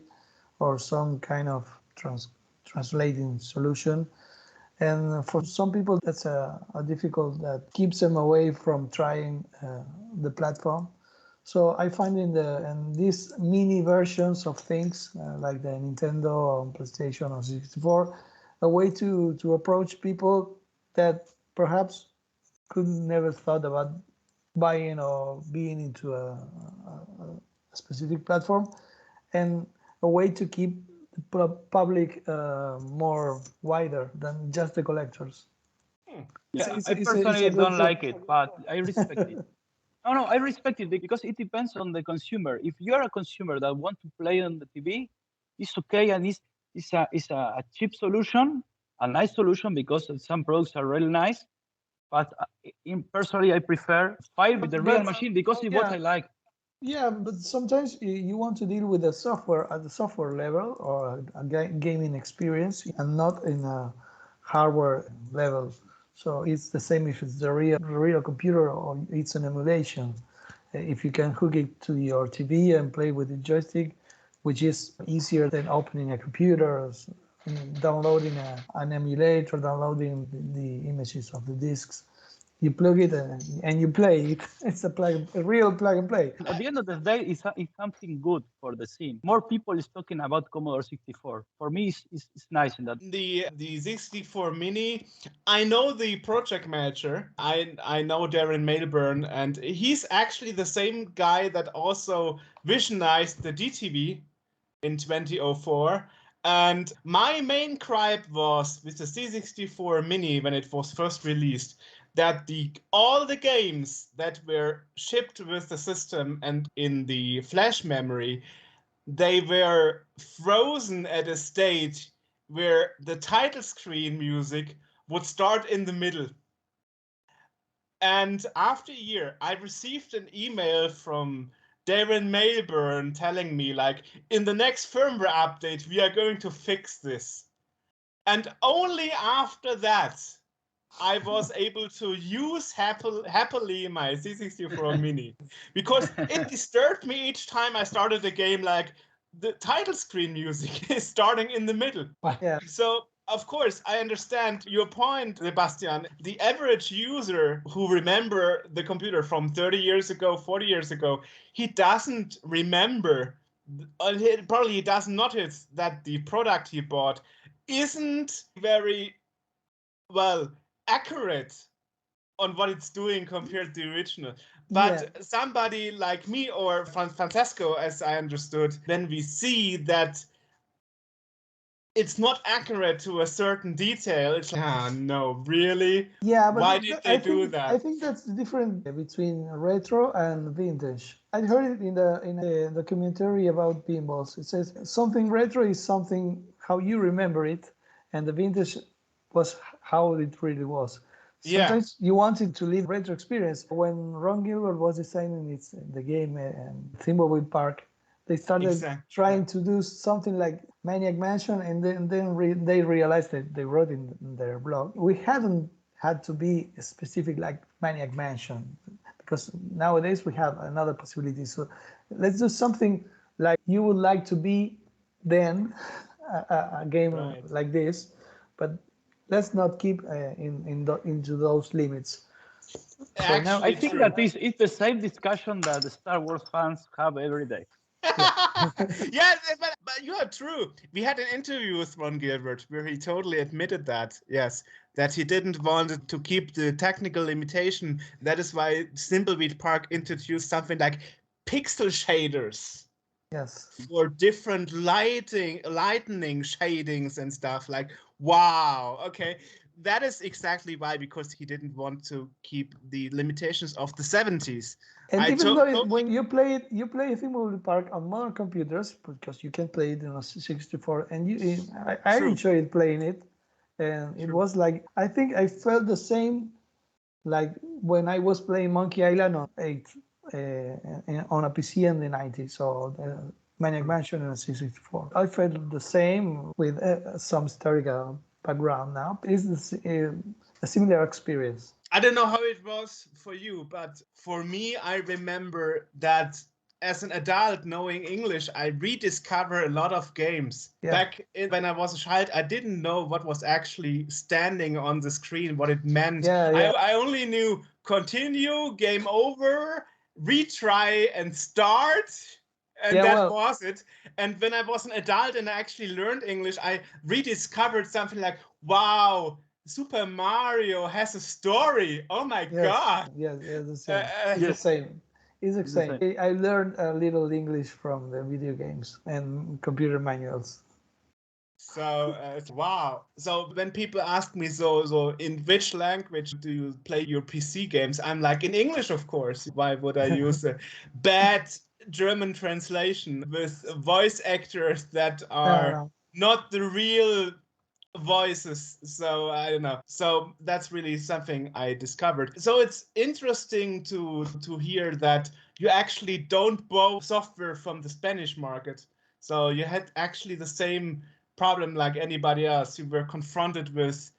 or some kind of translating solution. And for some people, that's a difficult that keeps them away from trying the platform. So I find in these mini versions of things like the Nintendo or PlayStation or 64, a way to approach people that perhaps could never thought about buying or being into a specific platform, and a way to keep the public more wider than just the collectors. Yeah, I personally don't like it, but I respect it. No, I respect it because it depends on the consumer. If you're a consumer that want to play on the TV, it's okay, and it's a cheap solution, a nice solution, because some products are really nice. But personally, I prefer file with the real machine because it's what I like. Yeah, but sometimes you want to deal with the software at the software level or a gaming experience, and not in a hardware level. So it's the same if it's the real computer or it's an emulation. If you can hook it to your TV and play with the joystick, which is easier than opening a computer, downloading an emulator, downloading the images of the discs. You plug it and you play it. It's a real plug and play. At the end of the day, it's something good for the scene. More people is talking about Commodore 64. For me, it's nice in that. The 64 Mini, I know the project manager. I know Darren Mailburn, and he's actually the same guy that also visionized the DTV in 2004. And my main gripe was with the C64 Mini when it was first released, that all the games that were shipped with the system and in the flash memory, they were frozen at a stage where the title screen music would start in the middle. And after a year, I received an email from Darren Mailburn telling me, like, in the next firmware update, we are going to fix this. And only after that, I was able to use happily my C64 Mini, because it disturbed me each time I started a game, like the title screen music is starting in the middle. Yeah. So Of course, I understand your point, Sebastian. The average user who remember the computer from 30 years ago, 40 years ago, he doesn't remember, probably he doesn't notice that the product he bought isn't very, well, accurate on what it's doing compared to the original. But somebody like me or Francesco, as I understood, when we see that it's not accurate to a certain detail, it's like, no, really? Yeah, but why did they do that? I think that's the difference between retro and vintage. I heard it in the documentary about pinballs. It says something retro is something how you remember it, and the vintage was how it really was. Sometimes you wanted to live retro experience. When Ron Gilbert was designing the game Thimbleweed Park, they started trying to do something like Maniac Mansion, and then they realized that they wrote in their blog, we haven't had to be specific like Maniac Mansion, because nowadays we have another possibility. So let's do something like you would like to be then, a game like this, but let's not keep into those limits. So now I think that it's the same discussion that the Star Wars fans have every day. Yes, but you are true. We had an interview with Ron Gilbert where he totally admitted that, that he didn't want to keep the technical limitation. That is why Thimbleweed Park introduced something like pixel shaders. Yes. For different lightning shadings and stuff. Like, wow, okay. That is exactly why, because he didn't want to keep the limitations of the 70s. And even though when you play Thimbleweed Park on modern computers, because you can play it on a C64, and I enjoyed playing it, and it was like, I think I felt the same like when I was playing Monkey Island on 8 on a PC in the 90s, or Maniac Mansion on a C64. I felt the same with some historical background now. It's a similar experience. I don't know how it was for you, but for me, I remember that as an adult, knowing English, I rediscovered a lot of games. Back when I was a child, I didn't know what was actually standing on the screen, what it meant. I only knew continue, game over, retry, and start. And that was it. And when I was an adult and I actually learned English, I rediscovered something like, wow, Super Mario has a story. Oh my God. Yes, the same. It's the same. It's the same. I learned a little English from the video games and computer manuals. So, wow. So when people ask me, so in which language do you play your PC games? I'm like, in English, of course. Why would I use a bad German translation with voice actors that are not the real voices? So I don't know. So that's really something I discovered. So it's interesting to hear that you actually don't borrow software from the Spanish market. So you had actually the same problem like anybody else. You were confronted with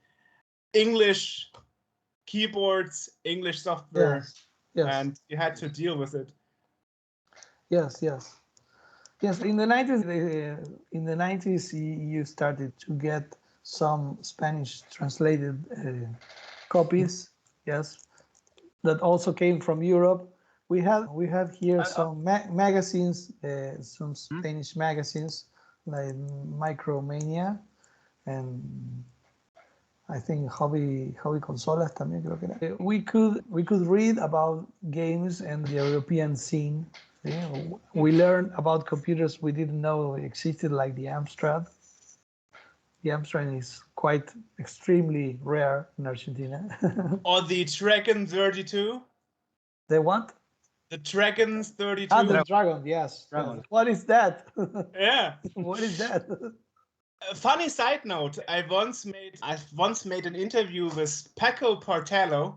English keyboards, English software, and you had to deal with it. Yes. In the 90s, you started to get some Spanish translated copies. Yes, that also came from Europe. We have here some magazines, some Spanish magazines like Micromania, and I think Hobby Consolas también creo que era. We could read about games and the European scene. We learned about computers we didn't know existed, like the Amstrad. The Amstrad is quite extremely rare in Argentina. Or the Dragon 32. The what? The Dragons 32. Ah, the Dragon, yes. Dragon. What is that? Yeah. What is that? A funny side note, I once made an interview with Paco Portello,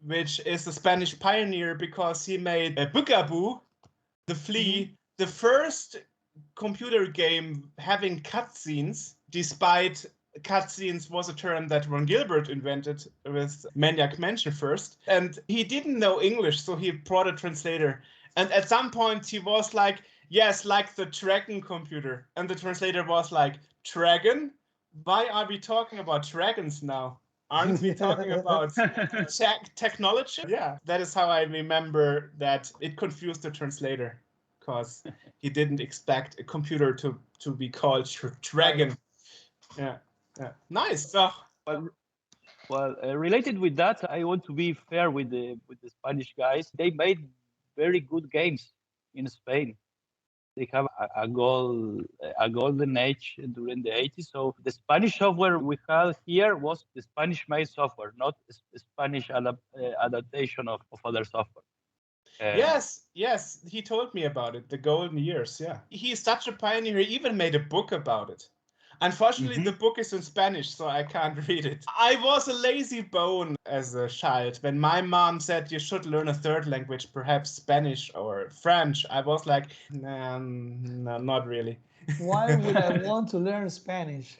which is a Spanish pioneer, because he made a Bugaboo, the Flea, the first computer game having cutscenes, despite cutscenes was a term that Ron Gilbert invented with Maniac Mansion first. And he didn't know English, so he brought a translator. And at some point he was like, yes, like the Dragon computer. And the translator was like, Dragon? why are we talking about dragons now? Aren't we talking about technology? Yeah, that is how I remember that it confused the translator, because he didn't expect a computer to be called dragon. Yeah, yeah, nice. So, well, related with that, I want to be fair with the Spanish guys. They made very good games in Spain. They have a golden age during the 80s. So the Spanish software we had here was the Spanish-made software, not Spanish adaptation of other software. Yes, he told me about it, the golden years, yeah. He's such a pioneer, he even made a book about it. Unfortunately, the book is in Spanish, so I can't read it. I was a lazy bone as a child. When my mom said you should learn a third language, perhaps Spanish or French, I was like, nah, no, not really. Why would I want to learn Spanish?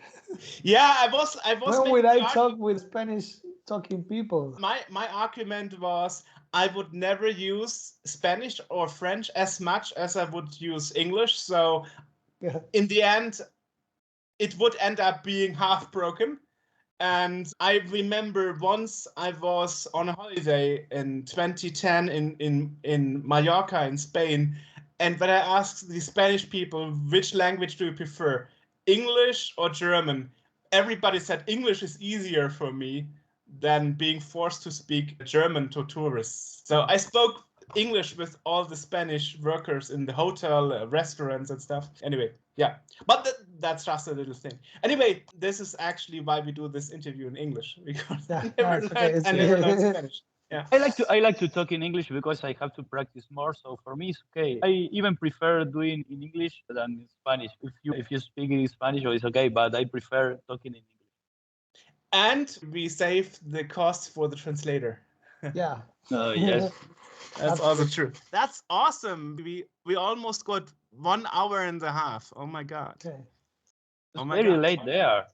Yeah, I was. When would I talk with Spanish-talking people? My argument was I would never use Spanish or French as much as I would use English. So in the end, it would end up being half broken. And I remember once I was on a holiday in 2010 in Mallorca in Spain. And when I asked the Spanish people, which language do you prefer, English or German? Everybody said English is easier for me than being forced to speak German to tourists. So I spoke English with all the Spanish workers in the hotel, restaurants and stuff. Anyway, yeah, but that's just a little thing. Anyway, this is actually why we do this interview in English, because I never learned Spanish. Yeah. I like to talk in English because I have to practice more. So for me, it's okay. I even prefer doing in English than in Spanish. If you speak in Spanish, it's okay, but I prefer talking in English. And we save the cost for the translator. Yeah. Yes. That's also true. That's awesome. We almost got 1 hour and a half. Oh my god. Okay. It's very late there.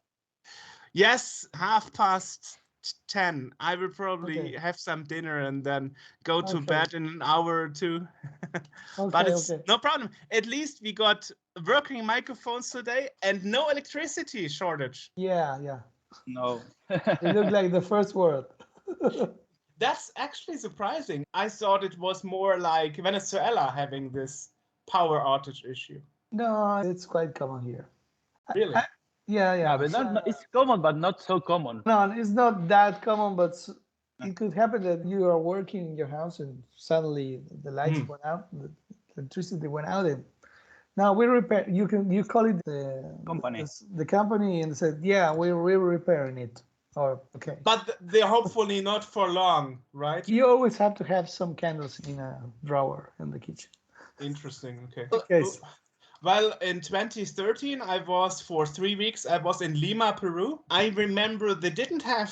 Yes, 10:30. I will probably have some dinner and then go to bed in an hour or two. But it's no problem. At least we got working microphones today and no electricity shortage. Yeah. No. It looked like the first world. That's actually surprising. I thought it was more like Venezuela having this power outage issue. No, it's quite common here. Really? Yeah. But it's common, but not so common. No, it's not that common, but it could happen that you are working in your house and suddenly the lights went out, the electricity went out, and now we repair. You call it the company. The company and said, yeah, we're repairing it. Or okay. But they're hopefully not for long, right? You always have to have some candles in a drawer in the kitchen. Interesting. Okay. Yes. Well, in 2013, I was for 3 weeks. I was in Lima, Peru. I remember they didn't have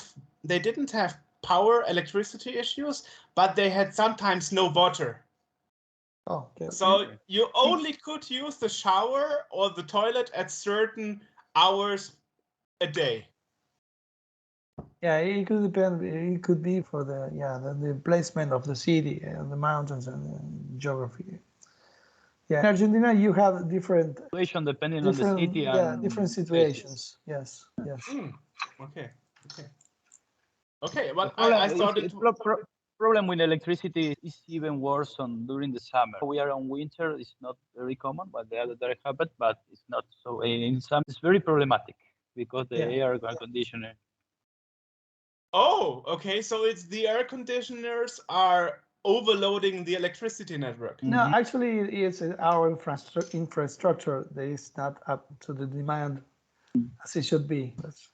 electricity issues, but they had sometimes no water. Oh, okay. So you only could use the shower or the toilet at certain hours a day. Yeah, it could depend. It could be for the placement of the city and the mountains and the geography. Yeah, in Argentina you have different situation depending on the city. Different situations. Places. Yes. Okay. Well, I thought it. Problem with electricity is even worse during the summer. We are on winter. It's not very common, but the other happen. But it's not so. In summer, it's very problematic because the air conditioner. Oh, okay. So it's the air conditioners are overloading the electricity network. No, actually, it's our infrastructure that is not up to the demand as it should be. That's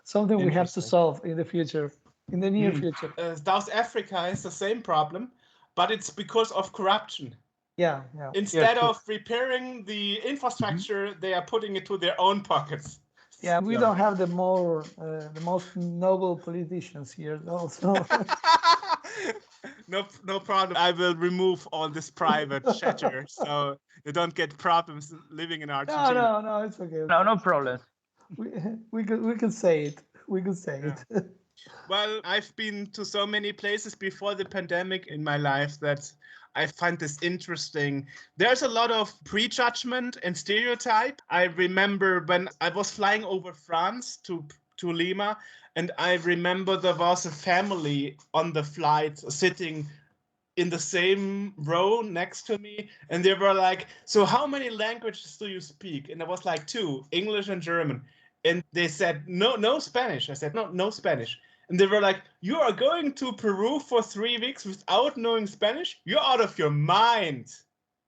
something we have to solve in the future, in the near future. South Africa has the same problem, but it's because of corruption. Yeah. Instead of repairing the infrastructure, they are putting it to their own pockets. Yeah, we don't have the most noble politicians here, also. No problem. I will remove all this private chatter, so you don't get problems living in Argentina. No, it's okay. No problem. We could say it. We could say it. Well, I've been to so many places before the pandemic in my life that I find this interesting. There's a lot of prejudgment and stereotype. I remember when I was flying over France to Lima, and I remember there was a family on the flight sitting in the same row next to me, and they were like, so how many languages do you speak? And I was like, 2, English and German. And they said, no Spanish. I said, no Spanish. And they were like, you are going to Peru for 3 weeks without knowing Spanish? You're out of your mind.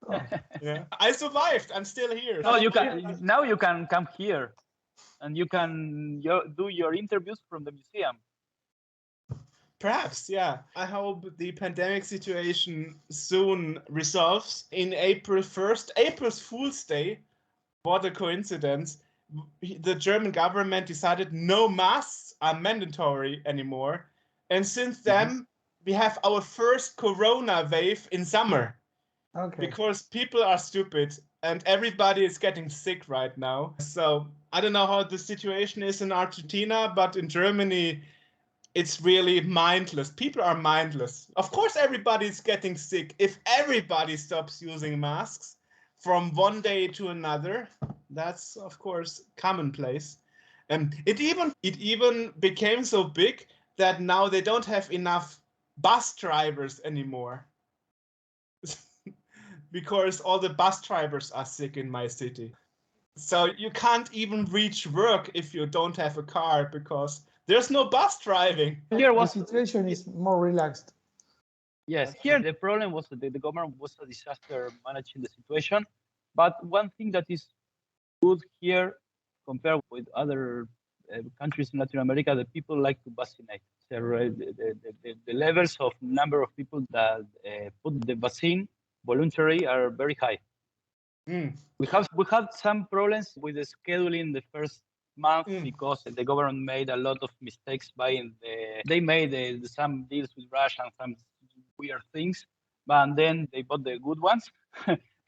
Oh. Yeah, I survived. I'm still here. No, you can now. You can come here, and you can do your interviews from the museum. Perhaps, yeah. I hope the pandemic situation soon resolves. In April 1st, April's Fool's Day, what a coincidence, the German government decided no masks are mandatory anymore. And since then, we have our first corona wave in summer. Okay. Because people are stupid and everybody is getting sick right now. So I don't know how the situation is in Argentina, but in Germany, it's really mindless. People are mindless. Of course, everybody's getting sick. If everybody stops using masks from one day to another, that's of course commonplace. And it even became so big that now they don't have enough bus drivers anymore. Because all the bus drivers are sick in my city. So you can't even reach work if you don't have a car because there's no bus driving. Here the situation is more relaxed. Yes, here the problem was that the government was a disaster managing the situation. But one thing that is good here compared with other countries in Latin America, the people like to vaccinate. So, the levels of number of people that put the vaccine voluntary are very high. We had some problems with the scheduling the first month because the government made a lot of mistakes buying they made some deals with Russia and some weird things, but then they bought the good ones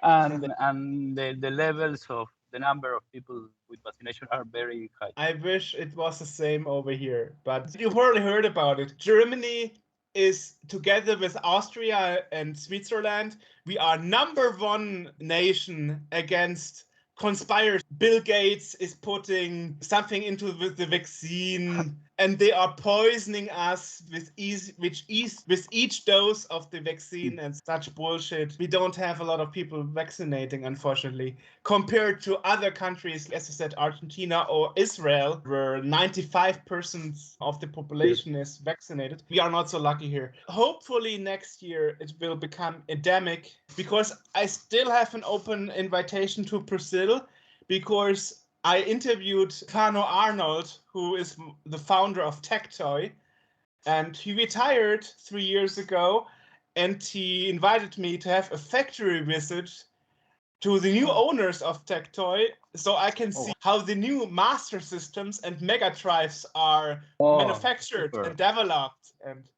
and the levels of the number of people with vaccination are very high. I wish it was the same over here, but you've already heard about it. Germany is, together with Austria and Switzerland, we are #1 nation against conspirators. Bill Gates is putting something into the vaccine, and they are poisoning us with each dose of the vaccine and such bullshit. We don't have a lot of people vaccinating, unfortunately, compared to other countries, as I said, Argentina or Israel, where 95% of the population is vaccinated. We are not so lucky here. Hopefully next year it will become endemic, because I still have an open invitation to Brazil, because I interviewed Fano Arnold, who is the founder of Tectoy, and he retired 3 years ago, and he invited me to have a factory visit to the new owners of Tectoy, so I can see how the new master systems and mega drives are manufactured and developed. And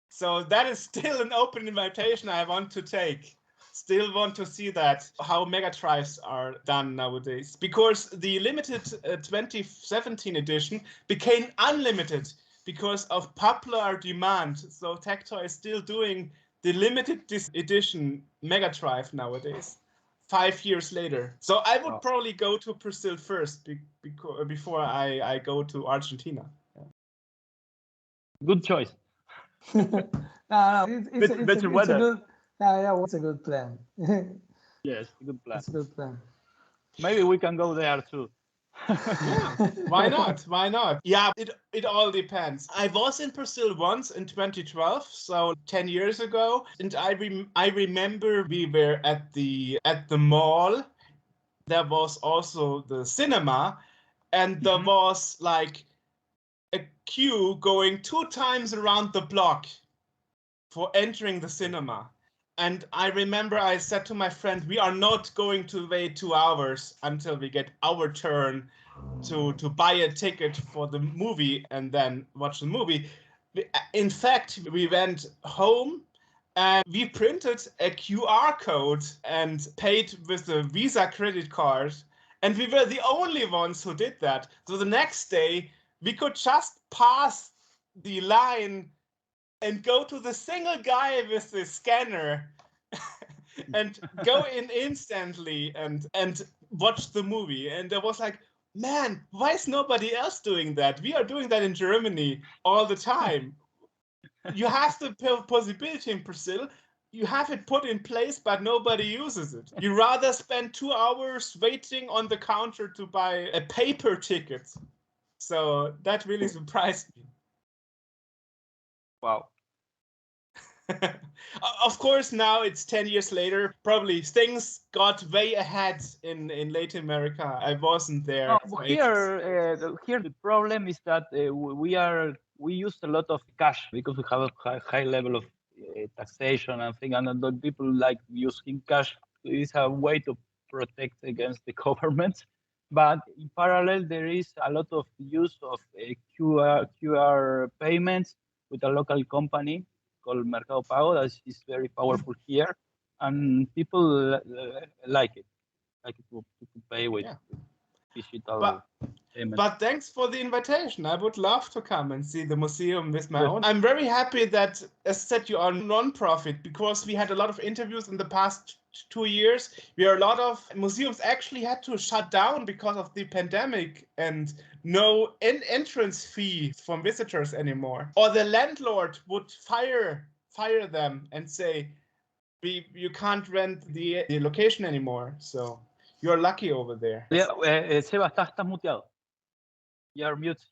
so that is still an open invitation I want to take. Still want to see that, how mega drives are done nowadays, because the limited 2017 edition became unlimited because of popular demand. So Tectoy is still doing the limited edition mega drive nowadays, 5 years later. So I would probably go to Brazil first before I go to Argentina. Yeah. Good choice. It's better weather. a good. Yeah, it's a good plan. Yes, good plan. It's a good plan. Maybe we can go there too. Yeah, why not? Why not? Yeah, it all depends. I was in Brazil once in 2012, so 10 years ago, and I remember we were at the mall. There was also the cinema, and there was like a queue going 2 times around the block for entering the cinema. And I remember I said to my friend, we are not going to wait 2 hours until we get our turn to buy a ticket for the movie and then watch the movie. In fact, we went home and we printed a QR code and paid with a Visa credit card. And we were the only ones who did that. So the next day, we could just pass the line and go to the single guy with the scanner and go in instantly and watch the movie. And I was like, man, why is nobody else doing that? We are doing that in Germany all the time. You have the possibility in Brazil. You have it put in place, but nobody uses it. You rather spend 2 hours waiting on the counter to buy a paper ticket. So that really surprised me. Wow. Of course, now it's 10 years later. Probably things got way ahead in Latin America. I wasn't there. No, here the problem is that we use a lot of cash because we have a high level of taxation and things, and the people like using cash. It's a way to protect against the government. But in parallel, there is a lot of use of QR payments with a local company called Mercado Pago that is very powerful here, and people like it to pay with digital payments. But thanks for the invitation. I would love to come and see the museum with my own. I'm very happy that, as I said, you are non-profit, because we had a lot of interviews in the past 2 years where a lot of museums actually had to shut down because of the pandemic and no entrance fee from visitors anymore. Or the landlord would fire them and say, you can't rent the location anymore. So you're lucky over there. Yeah, Seba, estás muteado. You're mute.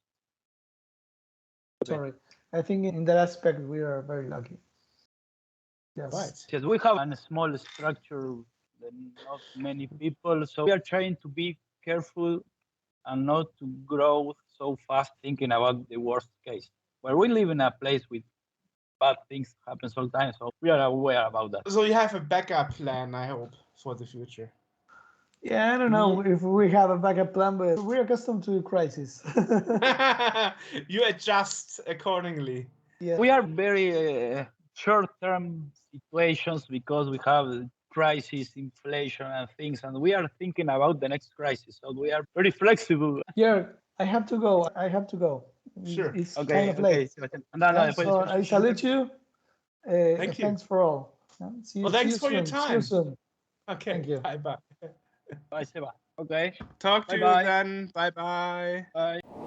Sorry. I think in that aspect, we are very lucky. Yes. Right. Yes, we have a small structure, not many people, so we are trying to be careful and not to grow so fast thinking about the worst case. Where we live in a place with bad things happen sometimes, so we are aware about that. So you have a backup plan, I hope, for the future. Yeah, I don't know if we have a backup plan, but we're accustomed to crisis. You adjust accordingly. Yeah. We are very short-term situations because we have crisis, inflation, and things, and we are thinking about the next crisis. So we are very flexible. Yeah, I have to go. Sure. It's Okay, kind of late. No, So I salute you. Thank you. Thanks for all. See you, thanks see you for soon. your time. See you soon. Okay. Thank you. Bye-bye. Bye, Seba. Okay. Talk to you Bye-bye. then. Bye-bye. Bye.